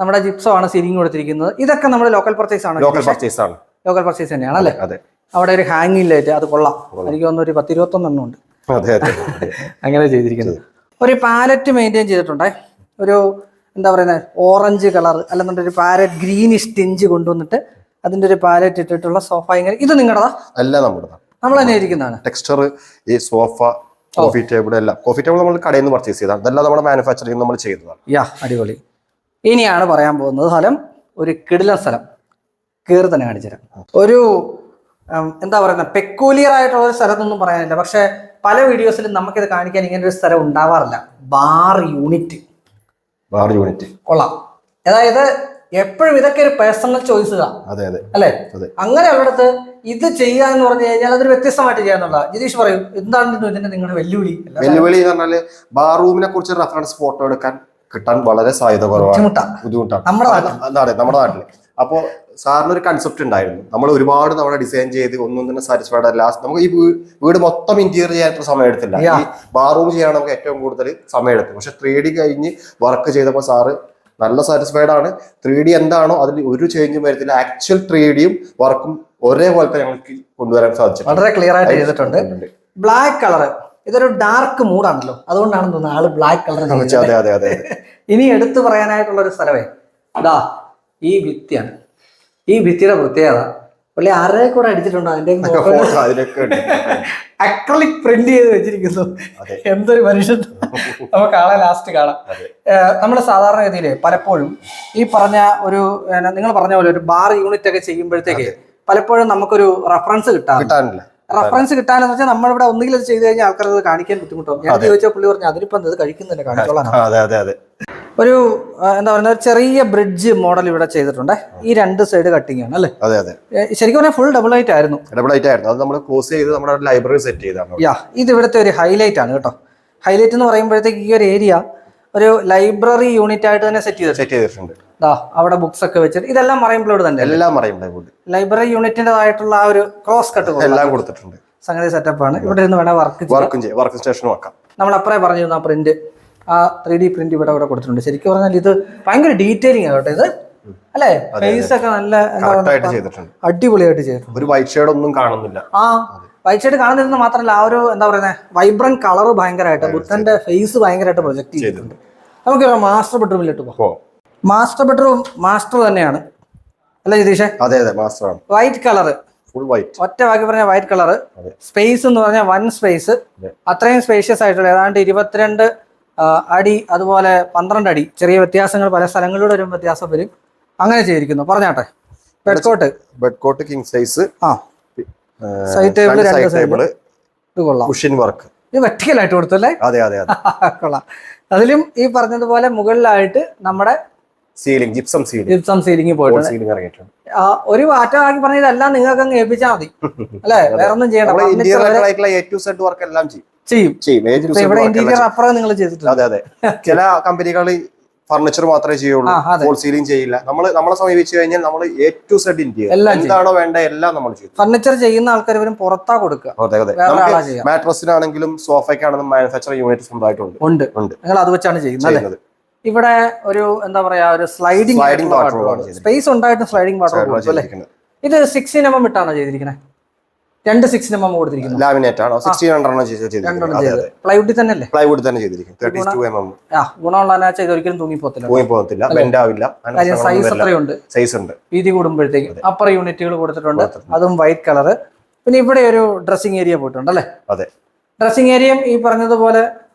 നമ്മുടെ ജിപ്സോ ആണ് സീലിംഗ് കൊടുത്തിരിക്കുന്നത്. ഇതൊക്കെ നമ്മുടെ ലോക്കൽ പർച്ചേസ് ആണ്, ലോക്കൽ പർച്ചേസ് തന്നെയാണ് അല്ലേ. അവിടെ ഒരു ഹാങ്ങിങ് ലൈറ്റ്, അത് കൊള്ളാം. എനിക്ക് തോന്നുന്നു ഒരു 10-21 ഉണ്ട് അങ്ങനെ ചെയ്തിരിക്കുന്നത്. ഒരു പാലറ്റ് മെയിൻറ്റെയിൻ ചെയ്തിട്ടുണ്ടേ, ഒരു എന്താ പറയുന്നത് ഓറഞ്ച് കളർ അല്ലെന്നുണ്ടെങ്കിൽ ഒരു പാരറ്റ് ഗ്രീനിഷ് ടിഞ്ച് കൊണ്ടുവന്നിട്ട് അതിന്റെ ഒരു പാലറ്റ് ഇട്ടിട്ടുള്ള സോഫ. ഇങ്ങനെ ഇത് നിങ്ങളുടെതാ? അല്ല, നമ്മൾ തന്നെ ഇരിക്കുന്നതാണ്. ടെക്സ്ചർ, ഈ സോഫ, കോഫി ടേബിൾ എല്ലാം. കോഫി ടേബിൾ നമ്മൾ കടയിൽ നിന്ന് പർച്ചേസ് ചെയ്തതാണ്, ഇതെല്ലാം നമ്മുടെ മാനുഫാക്ചറിംഗ് നമ്മൾ ചെയ്തതാണ്. അടിപൊളി. ഇനിയാണ് പറയാൻ പോകുന്നത് സ്ഥലം, ഒരു കിടിലൻ സ്ഥലം. കയറി തന്നെ കാണിച്ചു തരാം. ഒരു എന്താ പറയുന്നത് പെക്കൂലിയർ ആയിട്ടുള്ള ഒരു സ്ഥലത്തൊന്നും പറയാനില്ല, പക്ഷെ പല വീഡിയോസിലും നമുക്കിത് കാണിക്കാൻ ഇങ്ങനെ ഒരു സ്ഥലം ഉണ്ടാവാറില്ല. ബാർ യൂണിറ്റ് കൊള്ളാം. അതായത് എപ്പോഴും ഇതൊക്കെ ഒരു പേഴ്സണൽ ചോയ്സ് അല്ലേ. അങ്ങനെയുള്ളിടത്ത് ഇത് ചെയ്യുക എന്ന് പറഞ്ഞു കഴിഞ്ഞാൽ അതൊരു വ്യത്യസ്തമായിട്ട് ചെയ്യാന്നുള്ള. ജിതീഷ് പറയൂ, എന്താണ് ഇതിന്റെ നിങ്ങളുടെ വെല്ലുവിളി? എന്ന് പറഞ്ഞാല് ബാർ റൂമിനെ കുറിച്ച് റെഫറൻസ് ഫോട്ടോ കിട്ടാൻ വളരെ സാധ്യത ബുദ്ധിമുട്ടാണ് നമ്മുടെ നാട്ടില്. അപ്പോൾ സാറിന് ഒരു കൺസെപ്റ്റ് ഉണ്ടായിരുന്നു, നമ്മൾ ഒരുപാട് നമ്മുടെ ഡിസൈൻ ചെയ്ത് ഒന്നും തന്നെ സാറ്റിസ്ഫൈഡ് അല്ല. നമുക്ക് ഈ വീട് മൊത്തം ഇന്റീരിയർ ചെയ്യാൻ സമയം എടുത്തില്ല. ഈ ബാർ റൂം ചെയ്യാൻ നമുക്ക് ഏറ്റവും കൂടുതൽ സമയം എടുത്തു. പക്ഷെ 3D കഴിഞ്ഞ് വർക്ക് ചെയ്തപ്പോൾ സാറ് നല്ല സാറ്റിസ്ഫൈഡ് ആണ്. 3D എന്താണോ അതിൽ ഒരു ചേഞ്ചും വരത്തില്ല. ആക്ച്വൽ 3Dയും വർക്കും ഒരേപോലെ തന്നെ ഞങ്ങൾക്ക് കൊണ്ടുവരാൻ സാധിച്ചു. വളരെ ക്ലിയർ ആയിട്ട് ചെയ്തിട്ടുണ്ട്. ബ്ലാക്ക് കളർ ഇതൊരു ഡാർക്ക് മൂഡാണല്ലോ, അതുകൊണ്ടാണ് തോന്നുന്നത് ആള് ബ്ലാക്ക് കളർ. ഇനി എടുത്തു പറയാനായിട്ടുള്ള ഒരു സ്ഥലമേ അതാ ഈ ഭിത്തിയാണ്. ഈ ഭിത്തിയുടെ പ്രത്യേകത പുള്ളി ആരുടെ കൂടെ അടിച്ചിട്ടുണ്ടോ അതിന്റെ അക്രലിക് പ്രിന്റ് ചെയ്ത് വെച്ചിരിക്കുന്നു. എന്തൊരു മനുഷ്യൻ, നമുക്ക് ആളെ ലാസ്റ്റ് കാണാം. നമ്മൾ സാധാരണഗതിയില് പലപ്പോഴും ഈ പറഞ്ഞ ഒരു നിങ്ങൾ പറഞ്ഞ പോലെ ഒരു ബാർ യൂണിറ്റ് ഒക്കെ ചെയ്യുമ്പോഴത്തേക്ക് പലപ്പോഴും നമുക്കൊരു റെഫറൻസ് കിട്ടാറില്ല. റെഫറൻസ് കിട്ടാനെന്ന് വെച്ചാൽ നമ്മളിവിടെ ഒന്നുകിൽ അത് ചെയ്ത് കഴിഞ്ഞാൽ ആൾക്കാർ അത് കാണിക്കാൻ ബുദ്ധിമുട്ടാവും. ഞാൻ ചോദിച്ചാൽ പുള്ളി പറഞ്ഞു അതിനിപ്പം ഇത് കഴിക്കുന്നില്ല, കാണിച്ചോളാം. ഒരു എന്താ പറയുക ഒരു ചെറിയ ബ്രിഡ്ജ് മോഡൽ ഇവിടെ ചെയ്തിട്ടുണ്ട്. ഈ 2 സൈഡ് കട്ടിങ് ആണ് അല്ലേ. ശരിക്കും പറഞ്ഞാൽ ഫുൾ ഡബിൾ ഹൈറ്റ് ആയിരുന്നു. അത് നമ്മൾ ക്ലോസ് ചെയ്ത് നമ്മുടെ ലൈബ്രറി സെറ്റ് ചെയ്താണ്. ഇത് ഇവിടുത്തെ ഒരു ഹൈലൈറ്റ് ആണ് കേട്ടോ. ഹൈലൈറ്റ് എന്ന് പറയുമ്പോഴത്തേക്ക് ഈ ഒരു ഏരിയ ഒരു ലൈബ്രറി യൂണിറ്റ് ആയിട്ട് തന്നെ സെറ്റ് ചെയ്തിട്ടുണ്ട്. അവിടെ ബുക്സ് ഒക്കെ വെച്ചിട്ട് ഇതെല്ലാം മറൈൻ പ്ലൈവുഡ് തന്നെ, ലൈബ്രറി യൂണിറ്റിന്റേതായിട്ടുള്ള ആ ഒരു ക്രോസ് കട്ട് എല്ലാം കൊടുത്തിട്ടുണ്ട്. സംഗതി സെറ്റപ്പ് ആണ്. ഇവിടെ ഇരുന്ന് വേണേൽ വർക്ക് സ്റ്റേഷൻ വെക്കാം. നമ്മൾ അപ്പറേ പറഞ്ഞിരുന്നു ആ പ്രിന്റ്, ആ 3D പ്രിന്റ് ഇവിടെ കൊടുത്തിട്ടുണ്ട്. ശരിക്കും പറഞ്ഞാൽ ഇത് ഭയങ്കര ഡീറ്റെയിലിംഗ് ആണ് കേട്ടോ ഇത് അല്ലേ. ഫേസ് ഒക്കെ നല്ല അടിപൊളിയായിട്ട് ചെയ്തിട്ടുണ്ട്. ഒരു വൈറ്റ് ഷെയ്ഡ് ഒന്നും കാണുന്നില്ല. വൈറ്റ് ഷെയ്ഡ് കാണുന്നില്ലെന്ന് മാത്രമല്ല ആ ഒരു എന്താ പറയുന്നത് വൈബ്രന്റ് കളർ ഭയങ്കരമായിട്ട് ബുദ്ധന്റെ ഫേസ് ഭയങ്കരമായിട്ട് പ്രൊജക്ട് ചെയ്തിട്ടുണ്ട്. നമുക്ക് മാസ്റ്റർ ബെഡ്റൂമിലിട്ട് പോകാം. മാസ്റ്റർ ബെഡ്റൂം മാസ്റ്റർ തന്നെയാണ് അല്ലേ ജിതീഷേ? മാസ്റ്റർ ആണ്. White colour, full white. ഒറ്റ വാക്കി പറഞ്ഞ വൈറ്റ് കളർ. സ്പേസ് എന്ന് പറഞ്ഞാൽ 1 സ്പേസ്, അത്രയും സ്പേഷ്യസ് ആയിട്ടുള്ള ഏതാണ്ട് 22 അടി, അതുപോലെ 12 അടി. ചെറിയ വ്യത്യാസങ്ങൾ പല സ്ഥലങ്ങളിലൂടെ ഒരു വ്യത്യാസം വരും. അങ്ങനെ ചെയ്തിരിക്കുന്നു. പറഞ്ഞാട്ടെ. Bed king size, side table 2 side. ഇത് കൊള്ളാം. കുഷൻ വർക്ക് ഇത് വെർട്ടിക്കലായിട്ട് കൊടുത്തല്ലേ? കൊള്ളാം. അതിലും ഈ പറഞ്ഞതുപോലെ മുകളിലായിട്ട് നമ്മുടെ ജിപ്സം സീലിംഗ് പോയിട്ടുണ്ട്. ഒരു മാറ്റമാക്കി പറഞ്ഞ ഇതെല്ലാം നിങ്ങൾക്ക് അങ്ങ് ഏൽപ്പിച്ചാൽ മതി അല്ലെ, വേറെ ഒന്നും ചെയ്യണം. ചെയ്യും. ഇവിടെ ഇന്റീരിയർ അപ്പുറം നിങ്ങൾ ചെയ്തിട്ടുണ്ട്. ചില കമ്പനികൾ ഫർണിച്ചർ മാത്രമേ ചെയ്യുള്ളൂ, ഫോൾ സീലിംഗ് ചെയ്യില്ല. നമ്മളെ സമീപിച്ചു കഴിഞ്ഞാൽ നമ്മൾ A to Z എന്താണോ വേണ്ട എല്ലാം നമ്മൾ ചെയ്യും. ഫർണിച്ചർ ചെയ്യുന്ന ആൾക്കാർ ഇവരും പുറത്താ കൊടുക്കുക. മാട്രസിനാണെങ്കിലും സോഫയ്ക്കാണെങ്കിലും മാനുഫാക്ചറിംഗ് യൂണിറ്റ് സ്വന്തമായിട്ടുണ്ട്. നിങ്ങൾ അത് വെച്ചാണ് ചെയ്യുന്നത്. ഇവിടെ ഒരു എന്താ പറയാ ഒരു സ്ലൈഡിംഗ് സ്പേസ് ഉണ്ടായിട്ട് സ്ലൈഡിംഗ് വാട്ടർ അല്ലേ. ഇത് 16mm ഇട്ടാണോ ചെയ്തിരിക്കുന്നത്? 2 16mm കൊടുത്തിരിക്കുന്നു. ലാമിനേറ്റ് ആണോ? 1600 പ്ലൈവുഡ് തന്നെ ചെയ്തിരിക്കുന്നത്. 32mm. ഗുണമുള്ള ഇതൊരിക്കലും തൂങ്ങിപ്പോകത്തില്ല, ബെൻഡ് ആവില്ല. സൈസ് അത്രയുണ്ട്, സൈസ് ഉണ്ട്. വീതി കൂടുമ്പോഴത്തേക്ക് അപ്പർ യൂണിറ്റുകൾ കൊടുത്തിട്ടുണ്ട്, അതും വൈറ്റ് കളർ. പിന്നെ ഇവിടെ ഒരു ഡ്രസ്സിംഗ് ഏരിയ പോയിട്ടുണ്ട് അല്ലേ. ഡ്രസ്സിംഗ് ഏരിയയും ഈ പറഞ്ഞതുപോലെ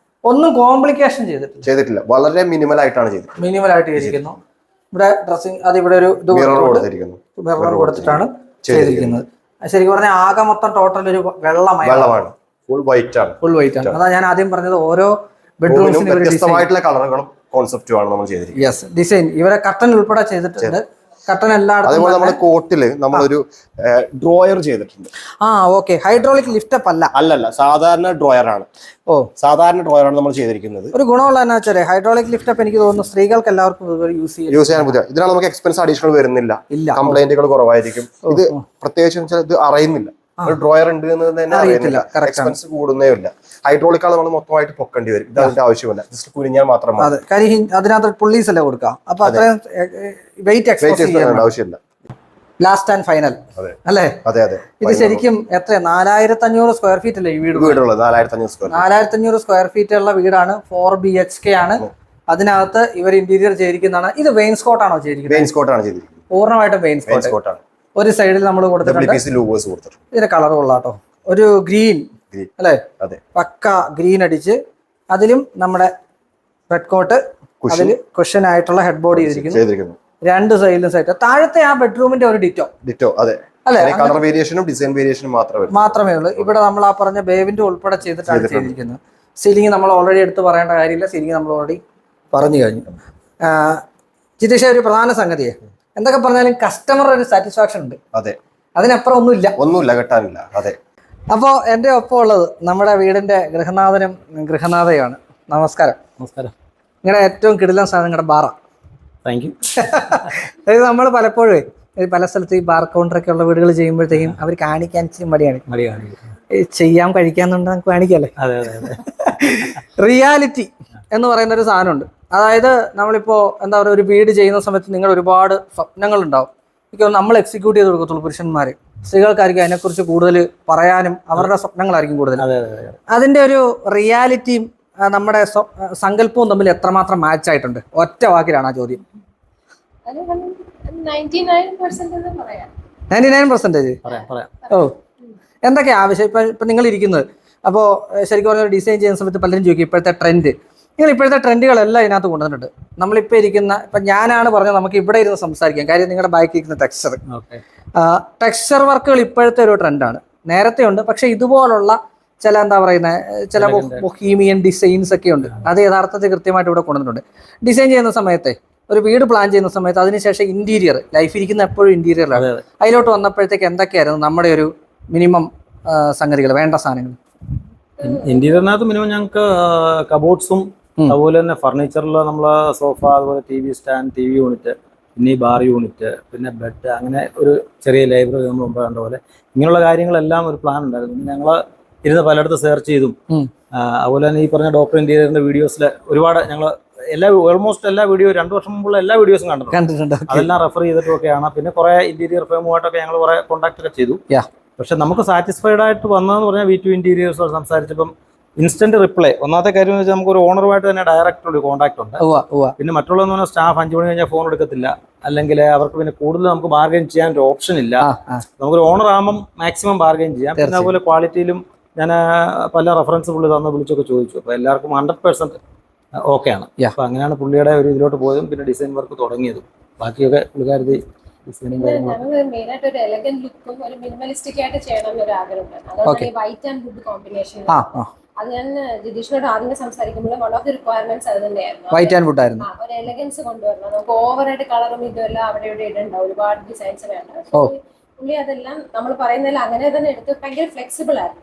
ഒന്നും കോംപ്ലിക്കേഷൻ ചെയ്തിട്ടില്ല. വളരെ മിനിമൽ ആയിട്ടാണ് ചെയ്തിരിക്കുന്നു. ഇവിടെ ഡ്രസ്സിംഗ് അത് ഇവിടെ ഒരു മിറർ കൊടുത്തിട്ടാണ് ചെയ്തിരിക്കുന്നത്. ശരിക്കും പറഞ്ഞാൽ ആകെ മൊത്തം ടോട്ടൽ ഒരു വെള്ളമാണ്. ഫുൾ വൈറ്റ് ആണ്. അതാ ഞാൻ ആദ്യം പറഞ്ഞത് ഓരോ ബെഡ്റൂംസിനും വ്യത്യസ്തമായിട്ടുള്ള കളറുകളും കോൺസെപ്റ്റുമാണ് നമ്മൾ ചെയ്തിരിക്കുന്നത്. ഡിസൈൻ ഇവരെ കർട്ടൻ ഉൾപ്പെടെ ചെയ്തിട്ടുണ്ട്. കട്ടൻ എല്ലായിടത്തും. അതേപോലെ നമ്മുടെ കോട്ടില് നമ്മളൊരു ഡ്രോയർ ചെയ്തിട്ടുണ്ട്. ഓക്കെ. ഹൈഡ്രോളിക് ലിഫ്റ്റപ്പ് അല്ല. അല്ലല്ല, സാധാരണ ഡ്രോയർ ആണ്. സാധാരണ ഡ്രോയർ ആണ് നമ്മൾ ചെയ്തിരിക്കുന്നത്. ഒരു ഗുണമുള്ള എന്നാ വെച്ചാൽ ഹൈഡ്രോളിക് ലിഫ്റ്റപ്പ് എനിക്ക് തോന്നുന്നു സ്ത്രീകൾക്ക് എല്ലാവർക്കും യൂസ് ചെയ്യാൻ പറ്റുക. ഇതിനാണ് നമുക്ക് എക്സ്പെൻസ് അഡീഷണൽ വരുന്നില്ല, കംപ്ലൈന്റുകൾ കുറവായിരിക്കും. ഇത് പ്രത്യേകിച്ച് ഇത് അറിയുന്നില്ല, ഒരു ഡ്രോയർ ഉണ്ട് എന്ന് തന്നെ അറിയുന്നില്ല, എക്സ്പെൻസ് കൂടുന്നേ ഇല്ല. ഹൈഡ്രോളിക് ആണ് നമ്മൾ മൊത്തമായിട്ട് പൊക്കേണ്ടി വരും. ഇത് അതിന്റെ ആവശ്യമില്ല, ജസ്റ്റ് കുനിഞ്ഞാൽ മാത്രം മതി. അതിനകത്ത് പുള്ളീസ് അല്ലേ കൊടുക്കാം, അപ്പൊ അത്രയും വെയിറ്റ് ആവശ്യമില്ല. ലാസ്റ്റ് ആൻഡ് ഫൈനൽ അല്ലേ? അതെ അതെ. ഇത് ശരിക്കും എത്ര 4500 സ്ക്വയർ ഫീറ്റ് അല്ലേ ഈ വീടുള്ളത്? 4500 സ്ക്വയർ ഫീറ്റ് ഉള്ള വീടാണ്. 4 BHK ആണ്. അതിനകത്ത് ഇവർ ഇന്റീരിയർ ചെയ്തിരിക്കുന്നതാണ്. ഇത് വെയിൻസ്കോട്ട് ആണോ ചെയ്തിരിക്കുന്നത്? പൂർണ്ണമായിട്ടും വെയിൻസ്കോട്ട് ആണ്. ഒരു സൈഡിൽ നമ്മൾ കൊടുത്തിട്ടുണ്ട്. ഇതിന്റെ കളർ കൊള്ളാട്ടോ, ഒരു ഗ്രീൻ അല്ലേ? പക്ക ഗ്രീൻ അടിച്ച് അതിലും നമ്മുടെ റെഡ് കോട്ട്, അതിൽ കുഷൻ ആയിട്ടുള്ള ഹെഡ് ബോർഡ് ചെയ്തിരിക്കുന്നു. രണ്ട് സൈഡിലും സൈഡ്. താഴത്തെ ആ ബെഡ്റൂമിന്റെ ഒരു ഡിറ്റോ അതെ അല്ലെ? കളർ വേരിയേഷനും ഡിസൈൻ വേരിയേഷനും മാത്രമേ ഉള്ളൂ. ഇവിടെ നമ്മൾ ആ പറഞ്ഞ ബേവിന്റെ ഉൾപ്പെടെ ചെയ്തിട്ടാണ് ചെയ്തിരിക്കുന്നത്. സീലിംഗ് നമ്മൾ ഓൾറെഡി എടുത്ത് പറയേണ്ട കാര്യമില്ല, സീലിംഗ് നമ്മൾ ഓൾറെഡി പറഞ്ഞു കഴിഞ്ഞു. ജിതേഷ്, ഒരു പ്രധാന സംഗതിയെ എന്തൊക്കെ പറഞ്ഞാലും കസ്റ്റമർ ഒരു സാറ്റിസ്ഫാക്ഷൻ ഉണ്ട്. അതെ, അതിനപ്പുറം ഒന്നുമില്ല കിട്ടാനില്ല. അതെ. അപ്പോൾ എൻ്റെ ഒപ്പം ഉള്ളത് നമ്മുടെ വീടിന്റെ ഗൃഹനാഥനും ഗൃഹനാഥയുമാണ്. നമസ്കാരം. നിങ്ങളുടെ ഏറ്റവും കിടിലൻ സാധനം നിങ്ങളുടെ ബാറ. Thank you. അതായത് നമ്മൾ പലപ്പോഴും പല സ്ഥലത്ത് ഈ ബാർ കൗണ്ടറൊക്കെ ഉള്ള വീടുകൾ ചെയ്യുമ്പോഴത്തേക്കും അവർ കാണിക്കാൻ മടിയാണ്. ചെയ്യാൻ കഴിക്കാന്നുണ്ട്, നമുക്ക് കാണിക്കല്ലേ. റിയാലിറ്റി എന്ന് പറയുന്ന ഒരു സാധനമുണ്ട്. അതായത് നമ്മളിപ്പോൾ എന്താ പറയുക, ഒരു വീട് ചെയ്യുന്ന സമയത്ത് നിങ്ങൾ ഒരുപാട് സ്വപ്നങ്ങൾ ഉണ്ടാവും. എനിക്ക് നമ്മൾ എക്സിക്യൂട്ട് ചെയ്ത് കൊടുക്കത്തുള്ളൂ പുരുഷന്മാർ. സ്ത്രീകൾക്കായിരിക്കും അതിനെക്കുറിച്ച് കൂടുതൽ പറയാനും അവരുടെ സ്വപ്നങ്ങളായിരിക്കും കൂടുതൽ. അതിൻ്റെ ഒരു റിയാലിറ്റിയും നമ്മുടെ സങ്കല്പവും തമ്മിൽ എത്രമാത്രം മാച്ച് ആയിട്ടുണ്ട്? ഒറ്റ വാക്കിലാണ് ആ ചോദ്യം. 99%. എന്തൊക്കെയാ ആവശ്യം? ഇപ്പൊ നിങ്ങൾ ഇരിക്കുന്നത്, അപ്പോൾ ശരിക്കും പറഞ്ഞ ഡിസൈൻ ചെയ്യുന്ന സമയത്ത് പലരും ചോദിക്കും ഇപ്പോഴത്തെ ട്രെൻഡ്. നിങ്ങൾ ഇപ്പോഴത്തെ ട്രെൻഡുകളെല്ലാം ഇതിനകത്ത് കൊണ്ടുവന്നിട്ടുണ്ട്. നമ്മളിപ്പോൾ ഇരിക്കുന്ന, ഇപ്പം ഞാനാണ് പറഞ്ഞത് നമുക്ക് ഇവിടെ ഇരുന്ന് സംസാരിക്കാം. കാര്യം നിങ്ങളുടെ ബാക്കിൽ ഇരിക്കുന്ന ടെക്സ്ചർ വർക്കുകൾ ഇപ്പോഴത്തെ ഒരു ട്രെൻഡാണ്. നേരത്തെ ഉണ്ട്, പക്ഷെ ഇതുപോലുള്ള ചില എന്താ പറയുന്നത് ചില ബൊഹീമിയൻ ഡിസൈൻസ് ഒക്കെ ഉണ്ട്. അത് യഥാർത്ഥത്തിൽ കൃത്യമായിട്ട് ഇവിടെ കൊണ്ടുവന്നിട്ടുണ്ട്. ഡിസൈൻ ചെയ്യുന്ന സമയത്തെ, ഒരു വീട് പ്ലാൻ ചെയ്യുന്ന സമയത്ത് അതിനുശേഷം ഇന്റീരിയർ, ലൈഫ് ഇരിക്കുന്ന എപ്പോഴും ഇന്റീരിയറിലാണ്. അതിലോട്ട് വന്നപ്പോഴത്തേക്ക് എന്തൊക്കെയായിരുന്നു നമ്മുടെ ഒരു മിനിമം സംഗതികൾ, വേണ്ട സാധനങ്ങൾ? ഇന്റീരിയറിനകത്ത് മിനിമം ഞങ്ങൾക്ക് കബോർഡ്സും അതുപോലെ തന്നെ ഫർണിച്ചറിൽ നമ്മളെ സോഫ, അതുപോലെ TV സ്റ്റാൻഡ്, TV യൂണിറ്റ്, പിന്നെ ഈ ബാർ യൂണിറ്റ്, പിന്നെ ബെഡ്, അങ്ങനെ ഒരു ചെറിയ ലൈബ്രറി നമ്മൾ മുമ്പ് കണ്ട പോലെ ഇങ്ങനെയുള്ള കാര്യങ്ങളെല്ലാം ഒരു പ്ലാൻ ഉണ്ടായിരുന്നു. ഞങ്ങൾ ഇരുന്ന് പലയിടത്ത് സെർച്ച് ചെയ്തും അതുപോലെ തന്നെ ഈ പറഞ്ഞ ഡോക്ടർ ഇന്റീരിയറിന്റെ വീഡിയോസിൽ ഒരുപാട് ഞങ്ങൾ ഓൾമോസ്റ്റ് എല്ലാ വീഡിയോ 2 വർഷം മുമ്പുള്ള എല്ലാ വീഡിയോസും കണ്ടിട്ടുണ്ട്. അതെല്ലാം റെഫർ ചെയ്തിട്ടൊക്കെയാണ്. പിന്നെ കുറെ ഇന്റീരിയർ ഫേമുമായിട്ടൊക്കെ ഞങ്ങൾ കുറെ കോൺടാക്ട് ഒക്കെ ചെയ്തു. പക്ഷെ നമുക്ക് സാറ്റിസ്ഫൈഡ് ആയിട്ട് വന്നതെന്ന് പറഞ്ഞാൽ V2 ഇന്റീരിയേഴ്സ് സംസാരിച്ചപ്പം ഇൻസ്റ്റന്റ് റിപ്ലൈ. ഒന്നാമത്തെ കാര്യം എന്ന് വെച്ചാൽ നമുക്ക് ഒരു ഓണറുമായിട്ട് തന്നെ ഡയറക്റ്റ് ഒരു കോൺടാക്ട് ഉണ്ട്. പിന്നെ മറ്റുള്ളതെന്ന് പറഞ്ഞാൽ സ്റ്റാഫ് 5 മണി കഴിഞ്ഞാൽ ഫോൺ എടുക്കത്തില്ല, അല്ലെങ്കിൽ അവർക്ക് പിന്നെ കൂടുതൽ നമുക്ക് ബാർഗൈൻ ചെയ്യാൻ ഒരു ഓപ്ഷൻ ഇല്ല. നമുക്കൊരു ഓണർ ആകുമ്പം മാക്സിമം ബാർഗൈൻ ചെയ്യാം. പിന്നെ അതുപോലെ ക്വാളിറ്റിയിലും ഞാൻ പല റെഫറൻസ് പുള്ളി തന്ന് വിളിച്ചൊക്കെ ചോദിച്ചു. അപ്പോൾ എല്ലാവർക്കും 100% ഓക്കെയാണ്. അപ്പോൾ അങ്ങനെയാണ് പുള്ളിയുടെ ഒരു ഇതിലോട്ട് പോയതും പിന്നെ ഡിസൈൻ വർക്ക് തുടങ്ങിയതും. ബാക്കിയൊക്കെ പുള്ളിക്കാരത്തി ഡിസൈനിങ് മെയിനായിട്ട് ഒരു എലഗന്റ് ലുക്കും ഒരു മിനിമലിസ്റ്റിക് ആയിട്ട് ചെയ്യണം എന്നൊരു ആഗ്രഹമുണ്ട്. അതുകൊണ്ട് വൈറ്റ് ആൻഡ് വുഡ് കോമ്പിനേഷൻ അത് ഞാൻ ജിതീഷിനോട് ആദ്യം സംസാരിക്കുമ്പോൾ വൺ ഓഫ് ദി റിക്വയർമെന്റ്സ് അത് തന്നെയായിരുന്നു. വൈറ്റ് ആൻഡ് വുഡ് ആയിരുന്നു. ഒരു എലഗൻസ് കൊണ്ടുവരണം. നമുക്ക് ഓവറായിട്ട് കളറും ഇതുമെല്ലാം അവിടെ ഇവിടെ ഇടുണ്ടാവും, ഒരുപാട് ഡിസൈൻസ് വേണ്ട. പുള്ളി അതെല്ലാം നമ്മൾ പറയുന്നതിൽ അങ്ങനെ തന്നെ എടുത്ത് ഭയങ്കര ഫ്ലെക്സിബിൾ ആയിരുന്നു.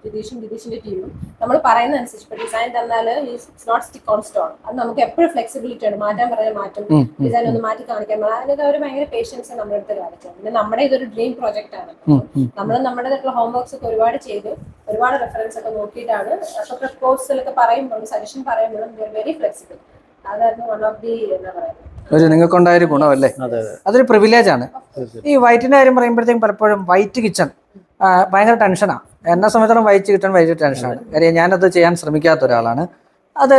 ജിതീഷിന്റെ ടീമും നമ്മൾ പറയുന്ന അനുസരിച്ച് ഇപ്പൊ ഡിസൈൻ തന്നാൽ it's not stick on stone. അത് നമുക്ക് എപ്പോഴും ഫ്ലെക്സിബിലിറ്റി ആണ്. മാറ്റാൻ പറഞ്ഞാൽ മാറ്റും, ഡിസൈൻ ഒന്ന് മാറ്റി കാണിക്കാൻ പറഞ്ഞാൽ അതിനൊക്കെ അവർ ഭയങ്കര പേഷ്യൻസ് നമ്മുടെ അടുത്ത് കാണിച്ചു. പിന്നെ നമ്മുടെ ഇതൊരു ഡ്രീം പ്രോജക്റ്റ് ആണ്. നമ്മൾ നമ്മുടേതായിട്ടുള്ള ഹോംവർക്സ് ഒക്കെ ഒരുപാട് ചെയ്ത് ഒരുപാട് റെഫറൻസ് ഒക്കെ നോക്കിയിട്ടാണ്. അപ്പൊ പ്രപ്പോസലൊക്കെ പറയുമ്പോൾ സജഷൻ പറയുമ്പോഴും വെരി ഫ്ലെക്സിബിൾ. അതായിരുന്നു വൺ ഓഫ് ദി എന്താ പറയുക ഒരു നിങ്ങൾക്കുണ്ടായ ഒരു ഗുണമല്ലേ? അതൊരു പ്രിവിലേജ് ആണ്. ഈ വൈറ്റിന്റെ കാര്യം പറയുമ്പോഴത്തേക്കും പലപ്പോഴും വൈറ്റ് കിച്ചൺ ഭയങ്കര ടെൻഷനാണ്. എന്നെ സംബന്ധിച്ചിടത്തോളം വൈറ്റ് കിച്ചൺ ഭയങ്കര ടെൻഷനാണ്. കാര്യം ഞാനത് ചെയ്യാൻ ശ്രമിക്കാത്ത ഒരാളാണ്. അത്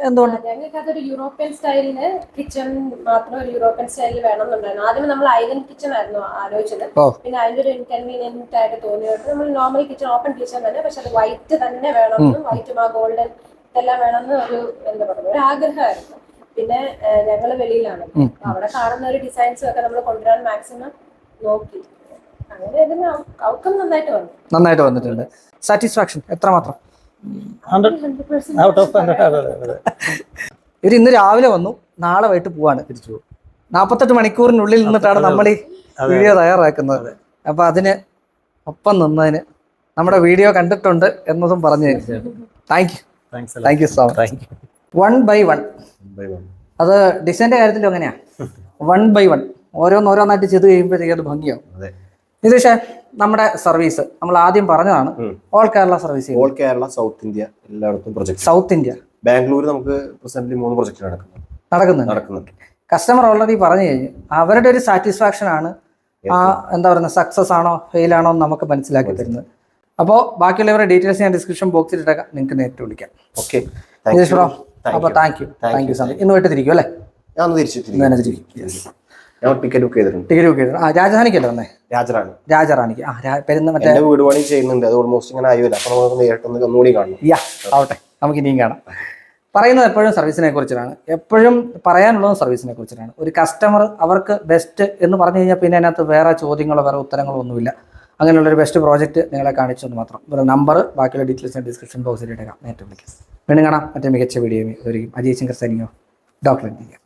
എന്തുകൊണ്ട്? ഞങ്ങൾക്ക് അതൊരു യൂറോപ്യൻ സ്റ്റൈലിന് കിച്ചൺ മാത്രം ഒരു യൂറോപ്യൻ സ്റ്റൈലിൽ വേണം എന്നുണ്ടായിരുന്നു. ആദ്യം നമ്മൾ ഐലൻഡ് കിച്ചൺ ആയിരുന്നു ആലോചിച്ചത്. പിന്നെ അതിന്റെ ഒരു ഇൻകൺവീനിയന്റ് ആയിട്ട് തോന്നിയിട്ട് നമ്മൾ നോർമൽ കിച്ചൺ, ഓപ്പൺ കിച്ചൺ തന്നെ, പക്ഷെ അത് വൈറ്റ് തന്നെ വേണമെന്നും വൈറ്റും ആ ഗോൾഡൻ ഇതെല്ലാം വേണമെന്ന് ഒരു എന്താ പറയുക ഒരു ആഗ്രഹമായിരുന്നു. പിന്നെ ഞങ്ങൾ വെളിയിലാണ്, അവിടെ കാണുന്ന ഒരു ഡിസൈൻസും ഒക്കെ നമ്മൾ കൊണ്ടുവരാൻ മാക്സിമം നോക്കി. അങ്ങനെ ഇതിന് ഔട്ട്കം നന്നായിട്ട് വന്നിട്ടുണ്ട്. സാറ്റിസ്ഫാക്ഷൻ എത്രമാത്രം? 100% ഔട്ട് ഓഫ് 100. ഇവർ ഇന്ന് രാവിലെ വന്നു, നാളെ വൈകിട്ട് പോവാണ് തിരിച്ചു പോകും. 48 മണിക്കൂറിനുള്ളിൽ നിന്നിട്ടാണ് നമ്മൾ ഈ വീഡിയോ തയ്യാറാക്കുന്നത്. അപ്പൊ അതിന് ഒപ്പം നിന്നതിന് നമ്മുടെ വീഡിയോ കണ്ടിട്ടുണ്ട് എന്നതും പറഞ്ഞു. Thank you so much. 1 by 1 അത് ഡിസൈൻ്റെ കാര്യത്തിലും അങ്ങനെയാ. 1 by 1 ഓരോന്നോരോന്നായിട്ട് ചെയ്ത് കഴിയുമ്പോഴത്തേക്ക് അത് ഭംഗിയാവും. നിതീഷേ, നമ്മുടെ സർവീസ് നമ്മൾ ആദ്യം പറഞ്ഞതാണ് all Kerala service. All Kerala, south India എല്ലായിടത്തും പ്രൊജക്ട്. സൗത്ത് ഇന്ത്യ, ബാംഗ്ലൂർ നമുക്ക് പ്രസന്റ്ലി 3 പ്രൊജക്ട് നടക്കുന്നുണ്ട്. കസ്റ്റമർ ഓൾറെഡി പറഞ്ഞു കഴിഞ്ഞു അവരുടെ ഒരു സാറ്റിസ്ഫാക്ഷൻ ആണ് എന്താ പറയുക, സക്സസ് ആണോ ഫെയിൽ ആണോ എന്ന് നമുക്ക് മനസ്സിലാക്കി തരുന്നത്. അപ്പോൾ ബാക്കിയുള്ളവരുടെ ഡീറ്റെയിൽസ് ഞാൻ ഡിസ്ക്രിപ്ഷൻ ബോക്സിൽ ഇട്ടേക്കാം, നിങ്ങൾക്ക് നേരിട്ട് വിളിക്കാം. ഓക്കെ, അപ്പോൾ താങ്ക് യു സോ മച്ച്. ഇന്ന് പോയിട്ട് തിരിക്കും അല്ലേ? ഞാൻ ടിക്കറ്റ് ബുക്ക് ചെയ്തിട്ടുണ്ട്. രാജധാനിക്കല്ലേ വന്നേ? രാജറാണിക്ക്. മറ്റേ വീട് പണി ചെയ്യുന്നുണ്ട്, അത് ഓൾമോസ്റ്റ് ഇങ്ങനെ ആയി വരും. അപ്പൊ നമുക്ക് നേരിട്ടൊന്ന് ഒന്നുകൂടി കാണണം. ആവട്ടെ, നമുക്ക് ഇനിയും കാണാം. പറയുന്നത് എപ്പോഴും സർവീസിനെ കുറിച്ചിട്ടാണ്, എപ്പോഴും പറയാനുള്ളതും സർവീസിനെ കുറിച്ചിട്ടാണ്. ഒരു കസ്റ്റമർ അവർക്ക് ബെസ്റ്റ് എന്ന് പറഞ്ഞു കഴിഞ്ഞാൽ പിന്നെ അതിനകത്ത് വേറെ ചോദ്യങ്ങളോ വേറെ ഉത്തരങ്ങളോ ഒന്നുമില്ല. അങ്ങനെയുള്ളൊരു ബെസ്റ്റ് പ്രോജക്റ്റ് നിങ്ങളെ കാണിച്ചെന്ന് മാത്രം. ഒരു നമ്പർ ബാക്കിയുള്ള ഡീറ്റെയിൽസ് ഡിസ്ക്രിപ്ഷൻ ബോക്സിൽ ഇട്ടേക്കാം, നേരിട്ട് വിളിക്കാം. വീണ്ടും കാണാം മറ്റേ മികച്ച വീഡിയോ. ഒരു അജയ് ശങ്കർ സൈനിങ്ങോ, ഡോക്ടർ ഇന്ത്യ.